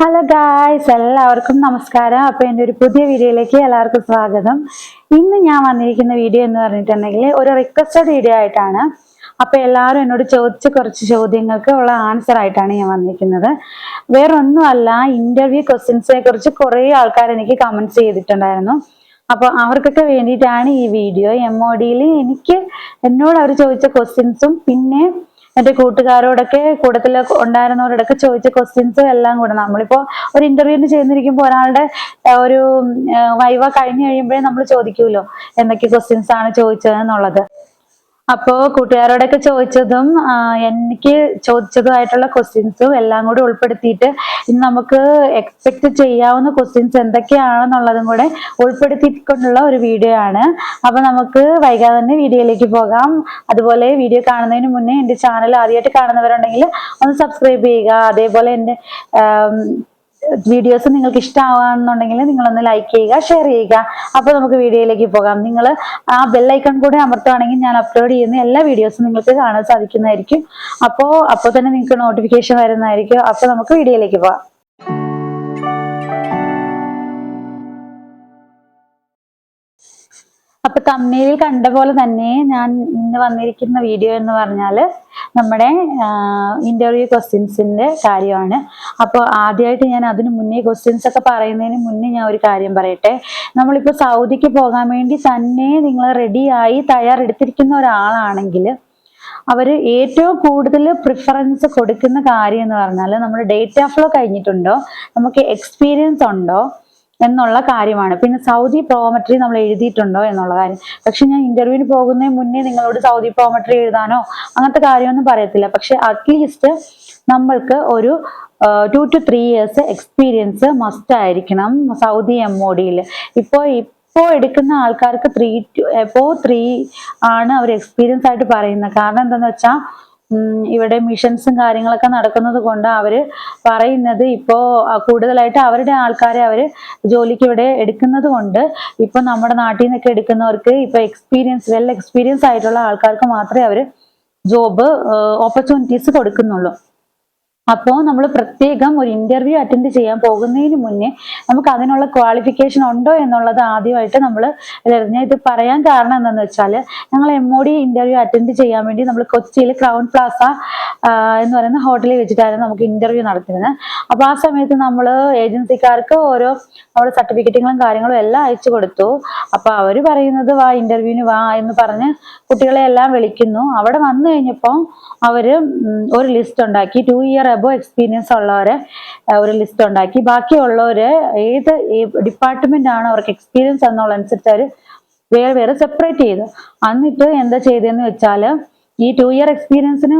Hello guys, എല്ലാവർക്കും നമസ്കാരം. അപ്പോൾ എൻ്റെ ഒരു പുതിയ വീഡിയോയിലേക്ക് എല്ലാവർക്കും സ്വാഗതം. ഇന്ന് ഞാൻ വന്നിരിക്കുന്ന വീഡിയോ എന്ന് പറഞ്ഞിട്ടുണ്ടെങ്കിൽ ഒരു റിക്വസ്റ്റഡ് വീഡിയോ ആയിട്ടാണ്. അപ്പോൾ എല്ലാവരും എന്നോട് ചോദിച്ച കുറച്ച് ചോദ്യങ്ങൾക്ക് ഉള്ള ആൻസർ ആയിട്ടാണ് ഞാൻ വന്നിരിക്കുന്നത്. വേറൊന്നുമല്ല, ഇന്റർവ്യൂ ക്വസ്റ്റ്യൻസിനെ കുറിച്ച് കുറേ ആൾക്കാർ എനിക്ക് കമന്റ്സ് ചെയ്തിട്ടുണ്ടായിരുന്നു. അപ്പോൾ അവർക്കൊക്കെ വേണ്ടിയിട്ടാണ് ഈ വീഡിയോ. MODയിൽ എന്നോട് അവർ ചോദിച്ച ക്വസ്റ്റ്യൻസും പിന്നെ എന്റെ കൂട്ടുകാരോടൊക്കെ കൂട്ടത്തിൽ ഉണ്ടായിരുന്നവരോടൊക്കെ ചോദിച്ച ക്വസ്റ്റ്യൻസും എല്ലാം കൂടെ നമ്മളിപ്പോ ഒരു ഇന്റർവ്യൂവിന് ചെയ്യുന്നിരിക്കുമ്പോൾ ഒരാളുടെ ഒരു വൈവ കഴിഞ്ഞു കഴിയുമ്പോഴേ നമ്മൾ ചോദിക്കൂലോ എന്തൊക്കെ ക്വസ്റ്റ്യൻസ് ആണ് ചോദിച്ചത് എന്നുള്ളത്. അപ്പോ കൂട്ടുകാരോടൊക്കെ ചോദിച്ചതും എനിക്ക് ചോദിച്ചതുമായിട്ടുള്ള ക്വസ്റ്റ്യൻസും എല്ലാം കൂടി ഉൾപ്പെടുത്തിയിട്ട് ഇന്ന് നമുക്ക് എക്സ്പെക്ട് ചെയ്യാവുന്ന ക്വസ്റ്റ്യൻസ് എന്തൊക്കെയാണെന്നുള്ളതും കൂടെ ഉൾപ്പെടുത്തിക്കൊണ്ടുള്ള ഒരു വീഡിയോ ആണ്. അപ്പൊ നമുക്ക് വൈകാതെ തന്നെ വീഡിയോയിലേക്ക് പോകാം. അതുപോലെ വീഡിയോ കാണുന്നതിന് മുന്നേ എൻ്റെ ചാനൽ ആദ്യമായിട്ട് കാണുന്നവരുണ്ടെങ്കിൽ ഒന്ന് സബ്സ്ക്രൈബ് ചെയ്യുക. അതേപോലെ എൻ്റെ വീഡിയോസ് നിങ്ങൾക്ക് ഇഷ്ടമാവാന്നുണ്ടെങ്കിൽ നിങ്ങളൊന്ന് ലൈക്ക് ചെയ്യുക, ഷെയർ ചെയ്യുക. അപ്പോൾ നമുക്ക് വീഡിയോയിലേക്ക് പോകാം. നിങ്ങൾ ആ ബെല്ലൈക്കൺ കൂടെ അമർത്തുകയാണെങ്കിൽ ഞാൻ അപ്ലോഡ് ചെയ്യുന്ന എല്ലാ വീഡിയോസും നിങ്ങൾക്ക് കാണാൻ സാധിക്കുന്നതായിരിക്കും. അപ്പോൾ തന്നെ നിങ്ങൾക്ക് നോട്ടിഫിക്കേഷൻ വരുന്നതായിരിക്കും. അപ്പോൾ നമുക്ക് വീഡിയോയിലേക്ക് പോകാം. അപ്പൊ തമ്മിലിൽ കണ്ട പോലെ തന്നെ ഞാൻ ഇന്ന് വന്നിരിക്കുന്ന വീഡിയോ എന്ന് പറഞ്ഞാൽ നമ്മുടെ ഇന്റർവ്യൂ ക്വസ്റ്റ്യൻസിന്റെ കാര്യമാണ്. അപ്പോൾ ആദ്യമായിട്ട് ഞാൻ അതിന് മുന്നേ ക്വസ്റ്റ്യൻസ് ഒക്കെ പറയുന്നതിന് മുന്നേ ഞാൻ ഒരു കാര്യം പറയട്ടെ. നമ്മളിപ്പോൾ സൗദിക്ക് പോകാൻ വേണ്ടി തന്നെ നിങ്ങൾ റെഡിയായി തയ്യാറെടുത്തിരിക്കുന്ന ഒരാളാണെങ്കിൽ അവർ ഏറ്റവും കൂടുതൽ പ്രിഫറൻസ് കൊടുക്കുന്ന കാര്യം എന്ന് പറഞ്ഞാൽ നമ്മുടെ ഡേറ്റ ഫ്ലോ കഴിഞ്ഞിട്ടുണ്ടോ, നമുക്ക് എക്സ്പീരിയൻസ് ഉണ്ടോ എന്നുള്ള കാര്യമാണ്. പിന്നെ സൗദി പ്രോമെട്രി നമ്മൾ എഴുതിയിട്ടുണ്ടോ എന്നുള്ള കാര്യം. പക്ഷെ ഞാൻ ഇന്റർവ്യൂവിന് പോകുന്നതിന് മുന്നേ നിങ്ങളോട് സൗദി പ്രോമെട്രി എഴുതാനോ അങ്ങനത്തെ കാര്യമൊന്നും പറയത്തില്ല. പക്ഷെ അറ്റ്ലീസ്റ്റ് നമ്മൾക്ക് ഒരു 2 to 3 years എക്സ്പീരിയൻസ് മസ്റ്റ് ആയിരിക്കണം സൗദി MODയിൽ. ഇപ്പോൾ എടുക്കുന്ന ആൾക്കാർക്ക് 3 ആണ് അവർ എക്സ്പീരിയൻസ് ആയിട്ട് പറയുന്നത്. കാരണം എന്താണെന്ന് വെച്ചാൽ ഇവിടെ മിഷൻസും കാര്യങ്ങളൊക്കെ നടക്കുന്നത് കൊണ്ട് അവര് പറയുന്നത് ഇപ്പോ കൂടുതലായിട്ട് അവരുടെ ആൾക്കാരെ അവര് ജോലിക്ക് ഇവിടെ എടുക്കുന്നത് കൊണ്ട് ഇപ്പൊ നമ്മുടെ നാട്ടിൽ നിന്നൊക്കെ എടുക്കുന്നവർക്ക് ഇപ്പൊ വെൽ എക്സ്പീരിയൻസ് ആയിട്ടുള്ള ആൾക്കാർക്ക് മാത്രമേ അവര് ജോബ് ഓപ്പർച്യൂണിറ്റീസ് കൊടുക്കുന്നുള്ളൂ. അപ്പോൾ നമ്മൾ പ്രത്യേകം ഒരു ഇന്റർവ്യൂ അറ്റൻഡ് ചെയ്യാൻ പോകുന്നതിന് മുന്നേ നമുക്ക് അതിനുള്ള ക്വാളിഫിക്കേഷൻ ഉണ്ടോ എന്നുള്ളത് ആദ്യമായിട്ട് നമ്മൾ ഞാൻ ഇത് പറയാൻ കാരണം എന്താണെന്ന് വെച്ചാൽ ഞങ്ങൾ MOD ഇന്റർവ്യൂ അറ്റൻഡ് ചെയ്യാൻ വേണ്ടി നമ്മൾ കൊച്ചിയിൽ ക്രൗൺ പ്ലാസ എന്ന് പറയുന്ന ഹോട്ടലിൽ വെച്ചിട്ടായിരുന്നു നമുക്ക് ഇന്റർവ്യൂ നടത്തിയിരുന്നത്. അപ്പോൾ ആ സമയത്ത് നമ്മൾ ഏജൻസിക്കാർക്ക് ഓരോ നമ്മുടെ സർട്ടിഫിക്കറ്റുകളും കാര്യങ്ങളും എല്ലാം അയച്ചു കൊടുത്തു. അപ്പൊ അവർ പറയുന്നത് വാ ഇന്റർവ്യൂവിന് വാ എന്ന് പറഞ്ഞ് കുട്ടികളെ എല്ലാം വിളിക്കുന്നു. അവിടെ വന്നു കഴിഞ്ഞപ്പോൾ അവര് ഒരു ലിസ്റ്റ് ഉണ്ടാക്കി. 2 year above എക്സ്പീരിയൻസ് ഉള്ളവരെ ഒരു ലിസ്റ്റ് ഉണ്ടാക്കി. ബാക്കിയുള്ളവര് ഏത് ഡിപ്പാർട്ട്മെന്റ് ആണ് അവർക്ക് എക്സ്പീരിയൻസ് എന്നുള്ളതനുസരിച്ച് അവർ വേറെ സെപ്പറേറ്റ് ചെയ്തു. എന്നിട്ട് എന്താ ചെയ്തതെന്ന് വെച്ചാൽ ഈ 2 year എക്സ്പീരിയൻസിന്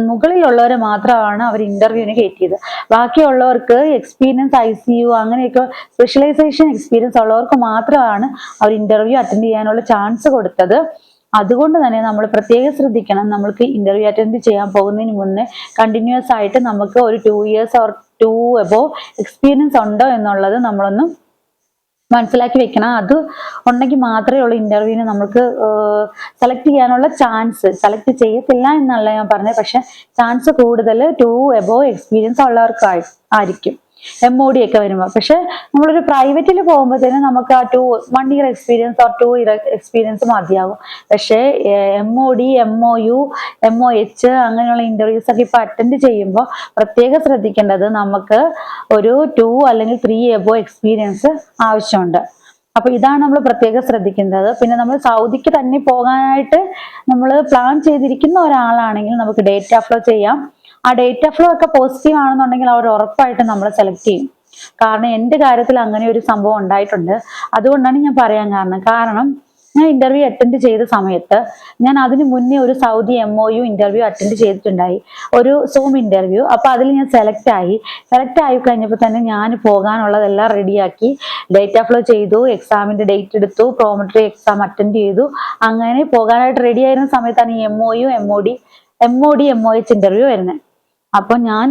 മുകളിലുള്ളവരെ മാത്രമാണ് അവർ ഇന്റർവ്യൂവിന് കയറ്റിയത്. ബാക്കിയുള്ളവർക്ക് എക്സ്പീരിയൻസ് ICU അങ്ങനെയൊക്കെ സ്പെഷ്യലൈസേഷൻ എക്സ്പീരിയൻസ് ഉള്ളവർക്ക് മാത്രമാണ് അവർ ഇന്റർവ്യൂ അറ്റൻഡ് ചെയ്യാനുള്ള ചാൻസ് കൊടുത്തത്. അതുകൊണ്ട് തന്നെ നമ്മൾ പ്രത്യേകം ശ്രദ്ധിക്കണം. നമ്മൾക്ക് ഇന്റർവ്യൂ അറ്റൻഡ് ചെയ്യാൻ പോകുന്നതിന് മുന്നേ കണ്ടിന്യൂസ് ആയിട്ട് നമുക്ക് ഒരു 2 years or 2 above എക്സ്പീരിയൻസ് ഉണ്ടോ എന്നുള്ളത് നമ്മളൊന്ന് മനസ്സിലാക്കി വെക്കണം. അത് ഉണ്ടെങ്കിൽ മാത്രമേ ഉള്ളൂ ഇന്റർവ്യൂവിന് നമുക്ക് സെലക്ട് ചെയ്യാനുള്ള ചാൻസ്. സെലക്ട് ചെയ്യത്തില്ല എന്നല്ല ഞാൻ പറഞ്ഞത്, പക്ഷെ ചാൻസ് കൂടുതൽ 2 above എക്സ്പീരിയൻസ് ഉള്ളവർക്ക് ആയിരിക്കും MOD ഒക്കെ വരുമ്പോൾ. പക്ഷെ നമ്മളൊരു പ്രൈവറ്റിൽ പോകുമ്പോഴത്തേനും നമുക്ക് ആ 1 year experience or 2 year experience മതിയാകും. പക്ഷേ MOD, MOU, MOH അങ്ങനെയുള്ള ഇന്റർവ്യൂസ് ഒക്കെ ഇപ്പൊ അറ്റൻഡ് ചെയ്യുമ്പോൾ പ്രത്യേകം ശ്രദ്ധിക്കേണ്ടത് നമുക്ക് ഒരു 2 അല്ലെങ്കിൽ 3 above എക്സ്പീരിയൻസ് ആവശ്യമുണ്ട്. അപ്പൊ ഇതാണ് നമ്മൾ പ്രത്യേകം ശ്രദ്ധിക്കേണ്ടത്. പിന്നെ നമ്മൾ സൗദിക്ക് തന്നെ പോകാനായിട്ട് നമ്മൾ പ്ലാൻ ചെയ്തിരിക്കുന്ന ഒരാളാണെങ്കിൽ നമുക്ക് ഡേറ്റ ഫ്ലോ ചെയ്യാം. ആ ഡേറ്റ ഫ്ലോ ഒക്കെ പോസിറ്റീവ് ആണെന്നുണ്ടെങ്കിൽ അവർ ഉറപ്പായിട്ടും നമ്മളെ സെലക്ട് ചെയ്യും. കാരണം എൻ്റെ കാര്യത്തിൽ അങ്ങനെ ഒരു സംഭവം ഉണ്ടായിട്ടുണ്ട്. അതുകൊണ്ടാണ് ഞാൻ പറയാൻ കാരണം ഞാൻ ഇന്റർവ്യൂ അറ്റൻഡ് ചെയ്ത സമയത്ത് ഞാൻ അതിന് മുന്നേ ഒരു സൗദി MOU ഇന്റർവ്യൂ അറ്റൻഡ് ചെയ്തിട്ടുണ്ടായി, ഒരു സൂം ഇന്റർവ്യൂ. അപ്പൊ അതിൽ ഞാൻ സെലക്ട് ആയി കഴിഞ്ഞപ്പോൾ തന്നെ ഞാൻ പോകാനുള്ളതെല്ലാം റെഡിയാക്കി ഡേറ്റ ഫ്ലോ ചെയ്തു, എക്സാമിന്റെ ഡേറ്റ് എടുത്തു, പ്രോമെട്രി എക്സാം അറ്റൻഡ് ചെയ്തു. അങ്ങനെ പോകാനായിട്ട് റെഡി ആയിരുന്ന സമയത്താണ് ഈ MOU, MOD, MOH ഇന്റർവ്യൂ വരുന്നത്. അപ്പൊ ഞാൻ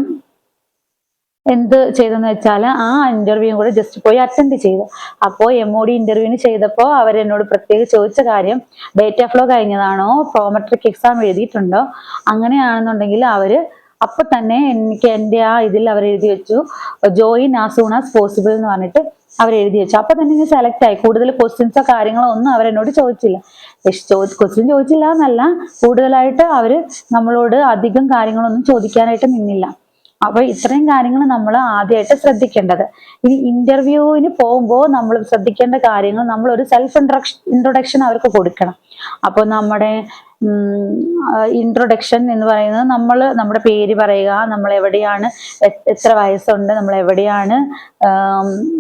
എന്ത് ചെയ്തെന്ന് വെച്ചാൽ ആ ഇന്റർവ്യൂ കൂടെ ജസ്റ്റ് പോയി അറ്റൻഡ് ചെയ്തു. അപ്പോൾ MOD ഇന്റർവ്യൂവിന് ചെയ്തപ്പോൾ അവരെന്നോട് പ്രത്യേകം ചോദിച്ച കാര്യം ഡേറ്റ ഫ്ലോ കഴിഞ്ഞതാണോ, പ്രോമെട്രിക് എക്സാം എഴുതിയിട്ടുണ്ടോ, അങ്ങനെയാണെന്നുണ്ടെങ്കിൽ അവര് അപ്പൊ തന്നെ എനിക്ക് എൻ്റെ ആ ഇതിൽ അവർ എഴുതി വെച്ചു join as soon as possible എന്ന് പറഞ്ഞിട്ട് അവർ എഴുതി വെച്ചു. അപ്പൊ തന്നെ ഞാൻ സെലക്ട് ആയി. കൂടുതൽ ക്വസ്റ്റ്യൻസോ കാര്യങ്ങളോ ഒന്നും അവരെന്നോട് ചോദിച്ചില്ല. ക്വസ്റ്റ്യൻ ചോദിച്ചില്ല എന്നല്ല, കൂടുതലായിട്ട് അവര് നമ്മളോട് അധികം കാര്യങ്ങളൊന്നും ചോദിക്കാനായിട്ട് നിന്നില്ല. അപ്പൊ ഇത്രയും കാര്യങ്ങൾ നമ്മൾ ആദ്യമായിട്ട് ശ്രദ്ധിക്കേണ്ടത്. ഇനി ഇന്റർവ്യൂവിന് പോകുമ്പോൾ നമ്മൾ ശ്രദ്ധിക്കേണ്ട കാര്യങ്ങൾ, നമ്മൾ ഒരു സെൽഫ് ഇൻട്രൊഡക്ഷൻ അവർക്ക് കൊടുക്കണം. അപ്പൊ നമ്മുടെ ഇൻട്രൊഡക്ഷൻ എന്ന് പറയുന്നത് നമ്മുടെ പേര് പറയുക, നമ്മൾ എവിടെയാണ്, എത്ര വയസ്സുണ്ട്, നമ്മൾ എവിടെയാണ്,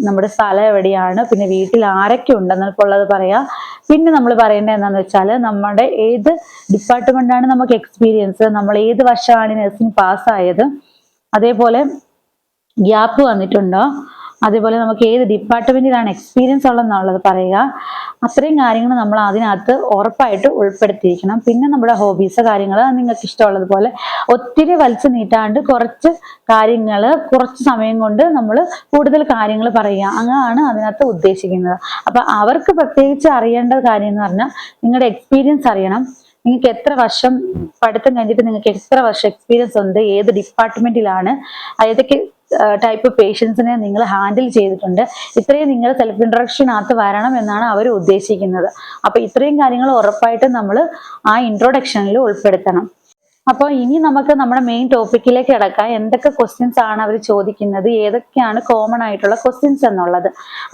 നമ്മുടെ സ്ഥലം എവിടെയാണ്, പിന്നെ വീട്ടിൽ ആരൊക്കെ ഉണ്ടെന്നൊക്കെ ഉള്ളത് പറയാ. പിന്നെ നമ്മൾ പറയേണ്ടത് എന്താണെന്ന് വെച്ചാൽ നമ്മുടെ ഏത് ഡിപ്പാർട്ട്മെന്റാണ് നമുക്ക് എക്സ്പീരിയൻസ്, നമ്മൾ ഏത് വർഷമാണ് നഴ്സിംഗ് പാസ്സായത്, അതേപോലെ ഗ്യാപ്പ് വന്നിട്ടുണ്ടോ, അതേപോലെ നമുക്ക് ഏത് ഡിപ്പാർട്ട്മെന്റിലാണ് എക്സ്പീരിയൻസ് ഉള്ളതെന്നുള്ളത് പറയുക. അത്രയും കാര്യങ്ങൾ നമ്മൾ അതിനകത്ത് ഉറപ്പായിട്ട് ഉൾപ്പെടുത്തിയിരിക്കണം. പിന്നെ നമ്മുടെ ഹോബീസ് കാര്യങ്ങൾ നിങ്ങൾക്ക് ഇഷ്ടമുള്ളതുപോലെ ഒത്തിരി വലിച്ചു നീട്ടാണ്ട് കുറച്ച് കാര്യങ്ങൾ കുറച്ച് സമയം കൊണ്ട് നമ്മൾ കൂടുതൽ കാര്യങ്ങൾ പറയുക, അങ്ങനെയാണ് അതിനകത്ത് ഉദ്ദേശിക്കുന്നത്. അപ്പൊ അവർക്ക് പ്രത്യേകിച്ച് അറിയേണ്ട കാര്യം എന്ന് പറഞ്ഞാൽ നിങ്ങളുടെ എക്സ്പീരിയൻസ് അറിയണം. നിങ്ങൾക്ക് എത്ര വർഷം പഠിത്തം കഴിഞ്ഞിട്ട് നിങ്ങൾക്ക് എത്ര വർഷം എക്സ്പീരിയൻസ് ഉണ്ട്, ഏത് ഡിപ്പാർട്ട്മെന്റിലാണ്, ഏതൊക്കെ ടൈപ്പ് പേഷ്യൻസിനെ നിങ്ങൾ ഹാൻഡിൽ ചെയ്തിട്ടുണ്ട്, ഇത്രയും നിങ്ങൾ സെൽഫ് ഇൻട്രൊഡക്ഷനകത്ത് വരണം എന്നാണ് അവർ ഉദ്ദേശിക്കുന്നത്. അപ്പൊ ഇത്രയും കാര്യങ്ങൾ ഉറപ്പായിട്ടും നമ്മൾ ആ ഇൻട്രൊഡക്ഷനിൽ ഉൾപ്പെടുത്തണം. അപ്പോൾ ഇനി നമുക്ക് നമ്മുടെ മെയിൻ ടോപ്പിക്കിലേക്ക് കിടക്കാം. എന്തൊക്കെ ക്വസ്റ്റ്യൻസ് ആണ് അവർ ചോദിക്കുന്നത്, ഏതൊക്കെയാണ് കോമൺ ആയിട്ടുള്ള ക്വസ്റ്റ്യൻസ് എന്നുള്ളത്.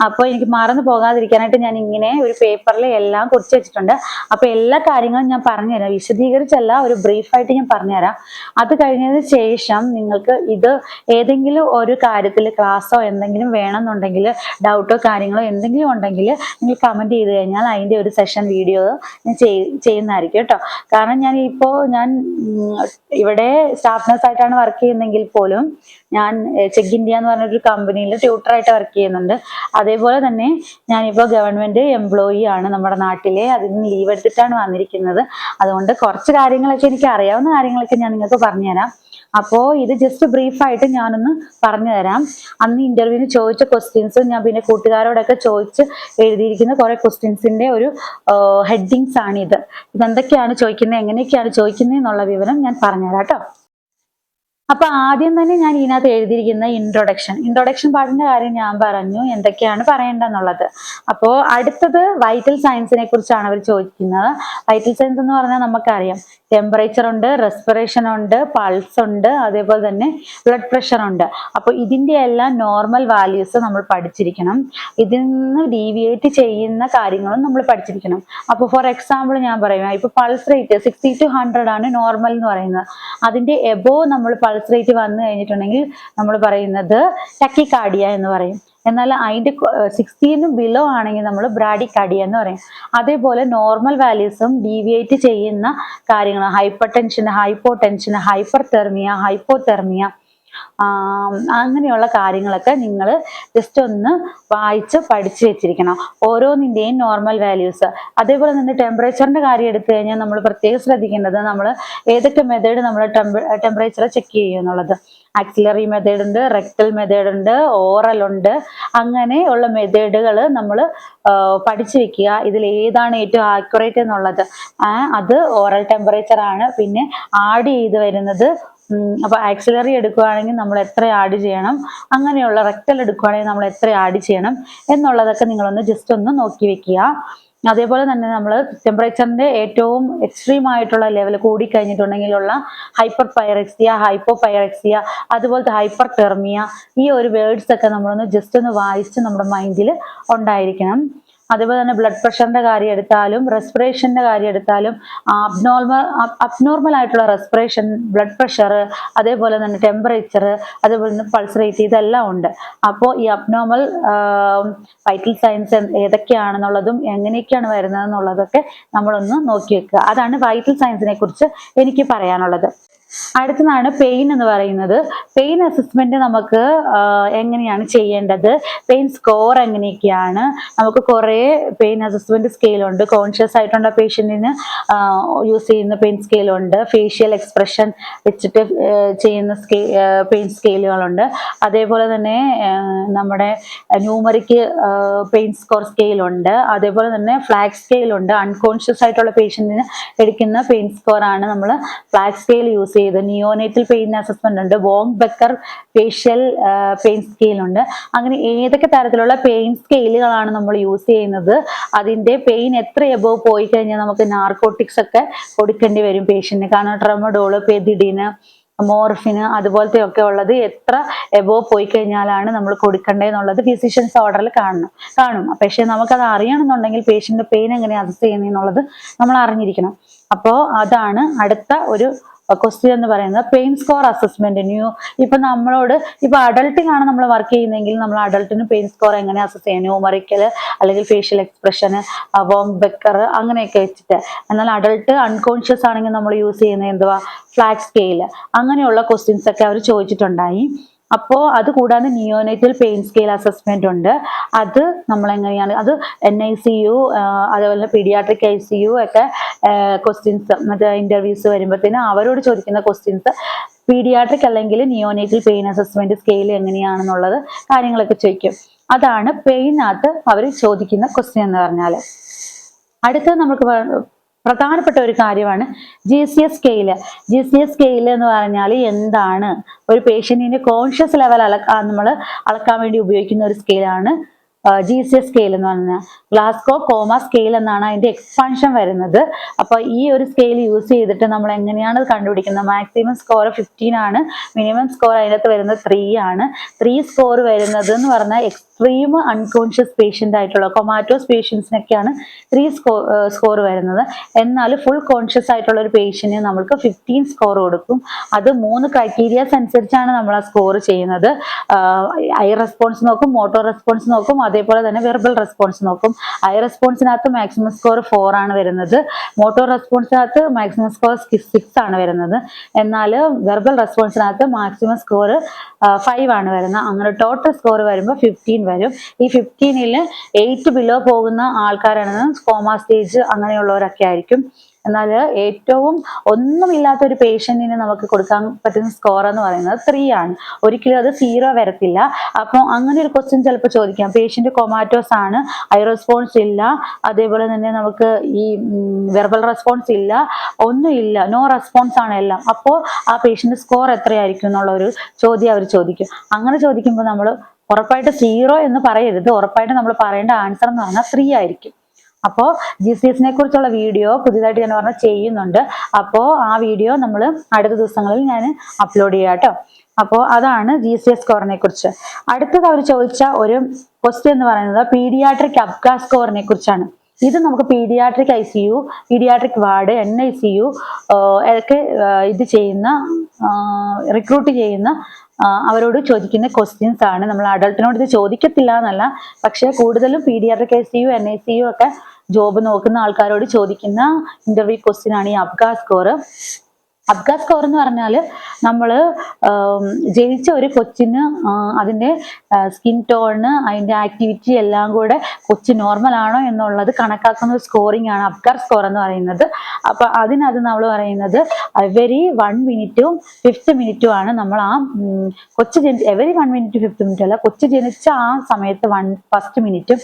അപ്പോൾ എനിക്ക് മറന്നു പോകാതിരിക്കാനായിട്ട് ഞാൻ ഇങ്ങനെ ഒരു പേപ്പറിൽ എല്ലാം കുറിച്ച് വെച്ചിട്ടുണ്ട്. അപ്പോൾ എല്ലാ കാര്യങ്ങളും ഞാൻ പറഞ്ഞുതരാം, വിശദീകരിച്ചല്ല, ഒരു ബ്രീഫായിട്ട് ഞാൻ പറഞ്ഞുതരാം. അത് കഴിഞ്ഞതിന് ശേഷം നിങ്ങൾക്ക് ഇത് ഏതെങ്കിലും ഒരു കാര്യത്തിൽ ക്ലാസ്സോ എന്തെങ്കിലും വേണമെന്നുണ്ടെങ്കിൽ, ഡൗട്ടോ കാര്യങ്ങളോ എന്തെങ്കിലും ഉണ്ടെങ്കിൽ നിങ്ങൾ കമൻറ്റ് ചെയ്ത് കഴിഞ്ഞാൽ അതിൻ്റെ ഒരു സെഷൻ വീഡിയോ ഞാൻ ചെയ്യുന്നതായിരിക്കും കേട്ടോ. കാരണം ഞാൻ ഇവിടെ സ്റ്റാഫ് നഴ്സ് ആയിട്ടാണ് വർക്ക് ചെയ്യുന്നതെങ്കിൽ പോലും ഞാൻ ചെക്ക് ഇന്ത്യ എന്ന് പറഞ്ഞൊരു കമ്പനിയിൽ ട്യൂട്ടറായിട്ട് വർക്ക് ചെയ്യുന്നുണ്ട്. അതേപോലെ തന്നെ ഞാനിപ്പോൾ ഗവൺമെന്റ് എംപ്ലോയി ആണ് നമ്മുടെ നാട്ടിലെ. അതിന് ലീവ് എടുത്തിട്ടാണ് വന്നിരിക്കുന്നത്. അതുകൊണ്ട് കുറച്ച് കാര്യങ്ങളൊക്കെ എനിക്ക് അറിയാവുന്ന കാര്യങ്ങളൊക്കെ ഞാൻ നിങ്ങൾക്ക് പറഞ്ഞുതരാം. അപ്പോൾ ഇത് ജസ്റ്റ് ബ്രീഫായിട്ട് ഞാനൊന്ന് പറഞ്ഞു തരാം. അന്ന് ഇന്റർവ്യൂവിന് ചോദിച്ച ക്വസ്റ്റ്യൻസ് ഞാൻ പിന്നെ കൂട്ടുകാരോടൊക്കെ ചോദിച്ച് എഴുതിയിരിക്കുന്ന കുറെ ക്വസ്റ്റ്യൻസിന്റെ ഒരു ഹെഡിങ്സ് ആണ് ഇത്. ഇതെന്തൊക്കെയാണ് ചോദിക്കുന്നത്, എങ്ങനെയൊക്കെയാണ് ചോദിക്കുന്നത് എന്നുള്ള വിവരം ഞാൻ പറഞ്ഞുതരാം കേട്ടോ. അപ്പൊ ആദ്യം തന്നെ ഞാൻ ഇതിനകത്ത് എഴുതിയിരിക്കുന്ന ഇൻട്രൊഡക്ഷൻ പാർട്ടിന്റെ കാര്യം ഞാൻ പറഞ്ഞു, എന്തൊക്കെയാണ് പറയേണ്ടതെന്നുള്ളത്. അപ്പോൾ അടുത്തത് വൈറ്റൽ സയൻസിനെ കുറിച്ചാണ് അവർ ചോദിക്കുന്നത്. വൈറ്റൽ സയൻസ് എന്ന് പറഞ്ഞാൽ നമുക്കറിയാം, ടെമ്പറേച്ചർ ഉണ്ട്, റെസ്പിറേഷൻ ഉണ്ട്, പൾസ് ഉണ്ട്, അതേപോലെ തന്നെ ബ്ലഡ് പ്രഷർ ഉണ്ട്. അപ്പോൾ ഇതിന്റെ എല്ലാം നോർമൽ വാല്യൂസ് നമ്മൾ പഠിച്ചിരിക്കണം. ഇതിൽ നിന്ന് ഡീവിയേറ്റ് ചെയ്യുന്ന കാര്യങ്ങളും നമ്മൾ പഠിച്ചിരിക്കണം. അപ്പോൾ ഫോർ എക്സാമ്പിൾ ഞാൻ പറയാം, ഇപ്പൊ പൾസ് റേറ്റ് 60 to 100 ആണ് നോർമൽ എന്ന് പറയുന്നത്. അതിന്റെ എബോവ് നമ്മൾ പൾസ് റേറ്റ് വന്നു കഴിഞ്ഞിട്ടുണ്ടെങ്കിൽ നമ്മൾ പറയുന്നത് ടക്കികാർഡിയ എന്ന് പറയും. എന്നാൽ അതിന്റെ 60 ബിലോ ആണെങ്കിൽ നമ്മൾ ബ്രാഡികാർഡിയ എന്ന് പറയും. അതേപോലെ നോർമൽ വാല്യൂസും ഡീവിയേറ്റ് ചെയ്യുന്ന കാര്യങ്ങൾ, hypertension, hypotension, hyperthermia, hypothermia, അങ്ങനെയുള്ള കാര്യങ്ങളൊക്കെ നിങ്ങൾ ജസ്റ്റ് ഒന്ന് വായിച്ച് പഠിച്ചു വെച്ചിരിക്കണം, ഓരോന്നിൻ്റെയും നോർമൽ വാല്യൂസ്. അതേപോലെ തന്നെ ടെമ്പറേച്ചറിന്റെ കാര്യം എടുത്തു കഴിഞ്ഞാൽ നമ്മൾ പ്രത്യേകം ശ്രദ്ധിക്കേണ്ടത്, നമ്മൾ ഏതൊക്കെ മെത്തേഡ് നമ്മൾ ടെമ്പറേച്ചർ ചെക്ക് ചെയ്യും എന്നുള്ളത്. ആക്സിലറി മെത്തേഡ് ഉണ്ട്, റെക്ടൽ മെത്തേഡ് ഉണ്ട്, ഓറൽ ഉണ്ട്. അങ്ങനെയുള്ള മെത്തേഡുകൾ നമ്മൾ പഠിച്ചു വെക്കുക. ഇതിൽ ഏതാണ് ഏറ്റവും ആക്യുറേറ്റ് എന്നുള്ളത്. അത് ഓറൽ ടെമ്പറേച്ചർ ആണ്. പിന്നെ ആഡ് ചെയ്ത് വരുന്നത്, അപ്പൊ ആക്സിലറി എടുക്കുകയാണെങ്കിൽ നമ്മൾ എത്ര ആഡ് ചെയ്യണം, അങ്ങനെയുള്ള റെക്ടൽ എടുക്കുകയാണെങ്കിൽ നമ്മൾ എത്ര ആഡ് ചെയ്യണം എന്നുള്ളതൊക്കെ നിങ്ങളൊന്ന് ജസ്റ്റ് ഒന്ന് നോക്കി വെക്കുക. അതേപോലെ തന്നെ നമ്മൾ ടെമ്പറേച്ചറിന്റെ ഏറ്റവും എക്സ്ട്രീം ആയിട്ടുള്ള ലെവൽ കൂടിക്കഴിഞ്ഞിട്ടുണ്ടെങ്കിലുള്ള ഹൈപ്പർ പൈറക്സിയ, ഹൈപ്പോ പൈറക്സിയ, അതുപോലത്തെ ഹൈപ്പർ തെർമിയ, ഈ ഒരു വേർഡ്സ് ഒക്കെ നമ്മളൊന്ന് ജസ്റ്റ് ഒന്ന് വായിച്ച് നമ്മുടെ മൈൻഡിൽ ഉണ്ടായിരിക്കണം. അതേപോലെ തന്നെ ബ്ലഡ് പ്രഷറിന്റെ കാര്യം എടുത്താലും റെസ്പിറേഷന്റെ കാര്യം എടുത്താലും അബ്നോർമൽ ആയിട്ടുള്ള റെസ്പിറേഷൻ, ബ്ലഡ് പ്രഷർ, അതേപോലെ തന്നെ ടെമ്പറേച്ചർ, അതേപോലെ തന്നെ പൾസ് റേറ്റ്, ഇതെല്ലാം ഉണ്ട്. അപ്പോൾ ഈ അബ്നോർമൽ വൈറ്റൽ സയൻസ് ഏതൊക്കെയാണെന്നുള്ളതും എങ്ങനെയൊക്കെയാണ് വരുന്നതെന്നുള്ളതൊക്കെ നമ്മളൊന്ന് നോക്കി വെക്കുക. അതാണ് വൈറ്റൽ സയൻസിനെ കുറിച്ച് എനിക്ക് പറയാനുള്ളത്. അടുത്തതാണ് പെയിൻ എന്ന് പറയുന്നത്. പെയിൻ അസസ്മെന്റ് നമുക്ക് എങ്ങനെയാണ് ചെയ്യേണ്ടത്, പെയിൻ സ്കോർ എങ്ങനെയൊക്കെയാണ്, നമുക്ക് കുറേ പെയിൻ അസസ്മെന്റ് സ്കെയിലുണ്ട്. കോൺഷ്യസ് ആയിട്ടുള്ള പേഷ്യന്റിന് യൂസ് ചെയ്യുന്ന പെയിൻ സ്കെയിലുണ്ട്, ഫേഷ്യൽ എക്സ്പ്രഷൻ വെച്ചിട്ട് ചെയ്യുന്ന പെയിൻ സ്കെയിലുകളുണ്ട്. അതേപോലെ തന്നെ നമ്മുടെ ന്യൂമറിക് പെയിൻ സ്കോർ സ്കെയിലുണ്ട്. അതേപോലെ തന്നെ ഫ്ലാഗ് സ്കെയിലുണ്ട്. അൺകോൺഷ്യസ് ആയിട്ടുള്ള പേഷ്യന്റിന് എടുക്കുന്ന പെയിൻ സ്കോർ ആണ് നമ്മൾ ഫ്ലാഗ് സ്കെയിൽ യൂസ് ചെയ്ത് നിയോനേറ്റൽ പെയിൻ അസസ്മെന്റ് ഉണ്ട്, Wong Baker facial pain scale ഉണ്ട്. അങ്ങനെ ഏതൊക്കെ തരത്തിലുള്ള പെയിൻ സ്കെയിലുകളാണ് നമ്മൾ യൂസ് ചെയ്യുന്നത്, അതിന്റെ പെയിൻ എത്ര എബോവ് പോയി കഴിഞ്ഞാൽ നമുക്ക് നാർക്കോട്ടിക്സ് ഒക്കെ കൊടുക്കേണ്ടി വരും പേഷ്യന്റിന്. കാരണം ട്രെമഡോള്, പെതിഡിന്, മോർഫിന് അതുപോലത്തെ ഒക്കെ ഉള്ളത് എത്ര എബോവ് പോയി കഴിഞ്ഞാലാണ് നമ്മൾ കൊടുക്കേണ്ടതെന്നുള്ളത് ഫിസിഷ്യൻസ് ഓർഡറിൽ കാണും. പക്ഷെ നമുക്കത് അറിയണമെന്നുണ്ടെങ്കിൽ പേഷ്യന്റ് പെയിൻ എങ്ങനെയാണ് അസസ് ചെയ്യുന്നതെന്നുള്ളത് നമ്മൾ അറിഞ്ഞിരിക്കണം. അപ്പോൾ അതാണ് അടുത്ത ഒരു ക്വസ്റ്റ്യൻ എന്ന് പറയുന്നത് പെയിൻ സ്കോർ അസസ്മെന്റ്. ഇപ്പൊ നമ്മളോട് ഇപ്പൊ അഡൾട്ടിനാണ് നമ്മൾ വർക്ക് ചെയ്യുന്നതെങ്കിൽ നമ്മൾ അഡൾട്ടിന് പെയിൻ സ്കോർ എങ്ങനെ അസസ് ചെയ്യാം, ന്യൂമറിക്കൽ അല്ലെങ്കിൽ ഫേഷ്യൽ എക്സ്പ്രഷന്, വോങ് ബെക്കർ അങ്ങനെയൊക്കെ വെച്ചിട്ട്. എന്നാൽ അഡൾട്ട് അൺകോൺഷ്യസ് ആണെങ്കിൽ നമ്മൾ യൂസ് ചെയ്യുന്നത് എന്തുവാ, ഫ്ലാറ്റ് സ്കെയിൽ. അങ്ങനെയുള്ള ക്വസ്റ്റ്യൻസ് ഒക്കെ അവർ ചോദിച്ചിട്ടുണ്ടായി. അപ്പോൾ അത് കൂടാതെ നിയോനേറ്റൽ പെയിൻ സ്കെയിൽ അസസ്മെന്റ് ഉണ്ട്. അത് നമ്മൾ എങ്ങനെയാണ്, അത് NICU അതേപോലെ പീഡിയാട്രിക് ICU ഒക്കെ ക്വസ്റ്റ്യൻസ് മറ്റേ ഇന്റർവ്യൂസ് വരുമ്പോഴത്തേനും അവരോട് ചോദിക്കുന്ന ക്വസ്റ്റ്യൻസ് പീഡിയാട്രിക് അല്ലെങ്കിൽ നിയോനേറ്റൽ പെയിൻ അസസ്മെന്റ് സ്കെയിൽ എങ്ങനെയാണെന്നുള്ളത് കാര്യങ്ങളൊക്കെ ചോദിക്കും. അതാണ് പെയിനകത്ത് അവർ ചോദിക്കുന്ന ക്വസ്റ്റ്യൻ എന്ന് പറഞ്ഞാൽ. അടുത്തത് നമുക്ക് പ്രധാനപ്പെട്ട ഒരു കാര്യമാണ് GCS സ്കെയില്. GCS സ്കെയില് എന്ന് പറഞ്ഞാൽ എന്താണ്, ഒരു പേഷ്യന്റിന്റെ കോൺഷ്യസ് ലെവൽ നമ്മൾ അളക്കാൻ വേണ്ടി ഉപയോഗിക്കുന്ന ഒരു സ്കെയിലാണ് GCS സ്കെയിൽ എന്ന് പറഞ്ഞാൽ. ഗ്ലാസ്കോ കോമ സ്കെയിൽ എന്നാണ് അതിന്റെ എക്സ്പാൻഷൻ വരുന്നത്. അപ്പൊ ഈ ഒരു സ്കെയിൽ യൂസ് ചെയ്തിട്ട് നമ്മൾ എങ്ങനെയാണ് കണ്ടുപിടിക്കുന്നത്, മാക്സിമം സ്കോർ 15 ആണ്, മിനിമം സ്കോർ അതിനകത്ത് വരുന്നത് 3 ആണ്. 3 സ്കോർ വരുന്നത് എന്ന് പറഞ്ഞാൽ എക്സ്ട്രീം അൺകോൺഷ്യസ് പേഷ്യന്റ് ആയിട്ടുള്ള കൊമാറ്റോസ് പേഷ്യൻസിനൊക്കെയാണ് 3 സ്കോർ വരുന്നത്. എന്നാൽ ഫുൾ കോൺഷ്യസ് ആയിട്ടുള്ള ഒരു പേഷ്യന്റിന് നമ്മൾക്ക് 15 സ്കോർ കൊടുക്കും. അത് 3 ക്രൈറ്റീരിയാസ് അനുസരിച്ചാണ് നമ്മൾ ആ സ്കോർ ചെയ്യുന്നത്. ഐ റെസ്പോൺസ് നോക്കും, മോട്ടോർ റെസ്പോൺസ് നോക്കും, അതേപോലെ തന്നെ വെർബൽ റെസ്പോൺസ് നോക്കും. ഐ റെസ്പോൺസിനകത്ത് മാക്സിമം സ്കോർ 4 ആണ് വരുന്നത്, മോട്ടോർ റെസ്പോൺസിനകത്ത് മാക്സിമം സ്കോർ 6 ആണ് വരുന്നത്. എന്നാൽ വെർബൽ റെസ്പോൺസിനകത്ത് മാക്സിമം സ്കോർ 5 ആണ് വരുന്നത്. അങ്ങനെ ടോട്ടൽ സ്കോർ വരുമ്പോൾ 15 വരും. ഈ 15ൽ 8 ബിലോ പോകുന്ന ആൾക്കാരാണ് കോമ സ്റ്റേജ് അങ്ങനെയുള്ളവരൊക്കെ ആയിരിക്കും. എന്നാൽ ഏറ്റവും ഒന്നുമില്ലാത്ത ഒരു പേഷ്യന്റിന് നമുക്ക് കൊടുക്കാൻ പറ്റുന്ന സ്കോർ എന്ന് പറയുന്നത് 3 ആണ്. ഒരിക്കലും അത് 0 വരത്തില്ല. അപ്പോൾ അങ്ങനെ ഒരു ക്വസ്റ്റ്യൻ ചിലപ്പോൾ ചോദിക്കാം, പേഷ്യന്റ് കൊമാറ്റോസ് ആണ്, ഐ റെസ്പോൺസ് ഇല്ല, അതേപോലെ തന്നെ നമുക്ക് ഈ വെർബൽ റെസ്പോൺസ് ഇല്ല, ഒന്നുമില്ല, നോ റെസ്പോൺസ് ആണ് എല്ലാം. അപ്പോൾ ആ പേഷ്യന്റ് സ്കോർ എത്രയായിരിക്കും എന്നുള്ള ഒരു ചോദ്യം അവർ ചോദിക്കും. അങ്ങനെ ചോദിക്കുമ്പോൾ നമ്മൾ ഉറപ്പായിട്ട് 0 എന്ന് പറയരുത്, ഉറപ്പായിട്ട് നമ്മൾ പറയേണ്ട ആൻസർ എന്ന് പറഞ്ഞാൽ 3 ആയിരിക്കും. അപ്പോൾ GCSനെ കുറിച്ചുള്ള വീഡിയോ പുതിയതായിട്ട് ഞാൻ ചെയ്യുന്നുണ്ട്. അപ്പോൾ ആ വീഡിയോ നമ്മൾ അടുത്ത ദിവസങ്ങളിൽ ഞാൻ അപ്ലോഡ് ചെയ്യാം കേട്ടോ. അപ്പോൾ അതാണ് GCS സ്കോറിനെ കുറിച്ച്. അടുത്തത് അവർ ചോദിച്ച ഒരു ക്വസ്റ്റ്യൻ എന്ന് പറയുന്നത് പീഡിയാട്രിക് അബ്ഗ സ്കോറിനെ കുറിച്ചാണ്. ഇത് നമുക്ക് paediatric ICU, paediatric ward, NICU ഒക്കെ ഇത് ചെയ്യുന്ന റിക്രൂട്ട് ചെയ്യുന്ന അവരോട് ചോദിക്കുന്ന ക്വസ്റ്റ്യൻസ് ആണ്. നമ്മൾ അഡൾട്ടിനോട് ഇത് ചോദിക്കത്തില്ല എന്നല്ല, പക്ഷെ കൂടുതലും പീഡിയാട്രിക് ICU, NICU ഒക്കെ ജോബ് നോക്കുന്ന ആൾക്കാരോട് ചോദിക്കുന്ന ഇന്റർവ്യൂ ക്വസ്റ്റ്യൻ ആണ് ഈ അബ്ഗ സ്കോർ. അബ്ഗ സ്കോർ എന്ന് പറഞ്ഞാൽ നമ്മൾ ജനിച്ച ഒരു കൊച്ചിന് അതിൻ്റെ സ്കിൻ ടോണ്, അതിൻ്റെ ആക്ടിവിറ്റി എല്ലാം കൂടെ കൊച്ചി നോർമൽ ആണോ എന്നുള്ളത് കണക്കാക്കുന്ന ഒരു സ്കോറിംഗ് ആണ് അബ്ഗ സ്കോർ എന്ന് പറയുന്നത്. അപ്പൊ അതിനകത്ത് നമ്മൾ പറയുന്നത് എവരി 1 മിനിറ്റും 5 മിനിറ്റും ആണ് നമ്മൾ ആ കൊച്ചു എവരി 1 മിനിറ്റ് 5 മിനിറ്റ് അല്ല, കൊച്ചു ജനിച്ച ആ സമയത്ത് 1 മിനിറ്റും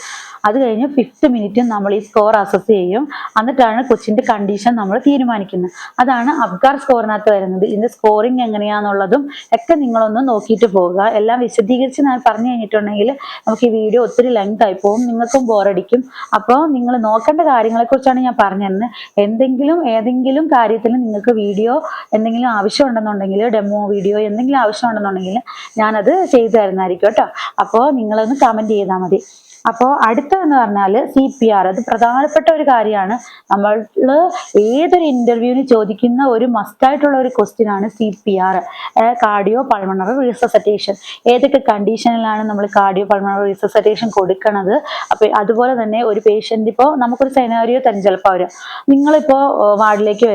അത് കഴിഞ്ഞ് 5 മിനിറ്റും നമ്മൾ ഈ സ്കോർ അസസ് ചെയ്യും. എന്നിട്ടാണ് കൊച്ചിന്റെ കണ്ടീഷൻ നമ്മൾ തീരുമാനിക്കുന്നത്. അതാണ് അബ്ഗ സ്കോറിനകത്ത് വരുന്നത്. ഇതിന്റെ സ്കോറിംഗ് എങ്ങനെയാണെന്നുള്ളതും ഒക്കെ നിങ്ങളൊന്ന് നോക്കിയിട്ട് പോകുക. എല്ലാം വിശദീകരിച്ച് ഞാൻ പറഞ്ഞു കഴിഞ്ഞിട്ടുണ്ടെങ്കിൽ നമുക്ക് ഈ വീഡിയോ ഒത്തിരി ലെങ്ത് ആയി പോകും, നിങ്ങൾക്കും ബോറടിക്കും. അപ്പോൾ നിങ്ങൾ നോക്കേണ്ട കാര്യങ്ങളെ കുറിച്ചാണ് ഞാൻ പറഞ്ഞത്. ഏതെങ്കിലും കാര്യത്തിൽ നിങ്ങൾക്ക് വീഡിയോ എന്തെങ്കിലും ആവശ്യമുണ്ടെന്നുണ്ടെങ്കിൽ, ഡെമോ വീഡിയോ എന്തെങ്കിലും ആവശ്യമുണ്ടെന്നുണ്ടെങ്കിൽ ഞാനത് ചെയ്തു തരുന്നതായിരിക്കും കേട്ടോ. അപ്പോൾ നിങ്ങളൊന്ന് കമന്റ് ചെയ്താൽ മതി. അപ്പോൾ അടുത്തതെന്ന് പറഞ്ഞാൽ CPR. അത് പ്രധാനപ്പെട്ട ഒരു കാര്യമാണ്. നമ്മൾ ഏതൊരു ഇന്റർവ്യൂവിന് ചോദിക്കുന്ന ഒരു മസ്റ്റായിട്ടുള്ള ഒരു ക്വസ്റ്റ്യൻ ആണ് CPR, കാർഡിയോ പൾമണറി റിസസിറ്റേഷൻ. ഏതൊക്കെ കണ്ടീഷനിലാണ് നമ്മൾ കാർഡിയോ പൾമണറി റിസസിറ്റേഷൻ കൊടുക്കുന്നത്. അപ്പോൾ അതുപോലെ തന്നെ ഒരു പേഷ്യന്റ്, ഇപ്പോൾ നമുക്കൊരു സെനാരിയോ തന്നെ ചിലപ്പോൾ വരും. നിങ്ങളിപ്പോൾ വാർഡിലേക്ക്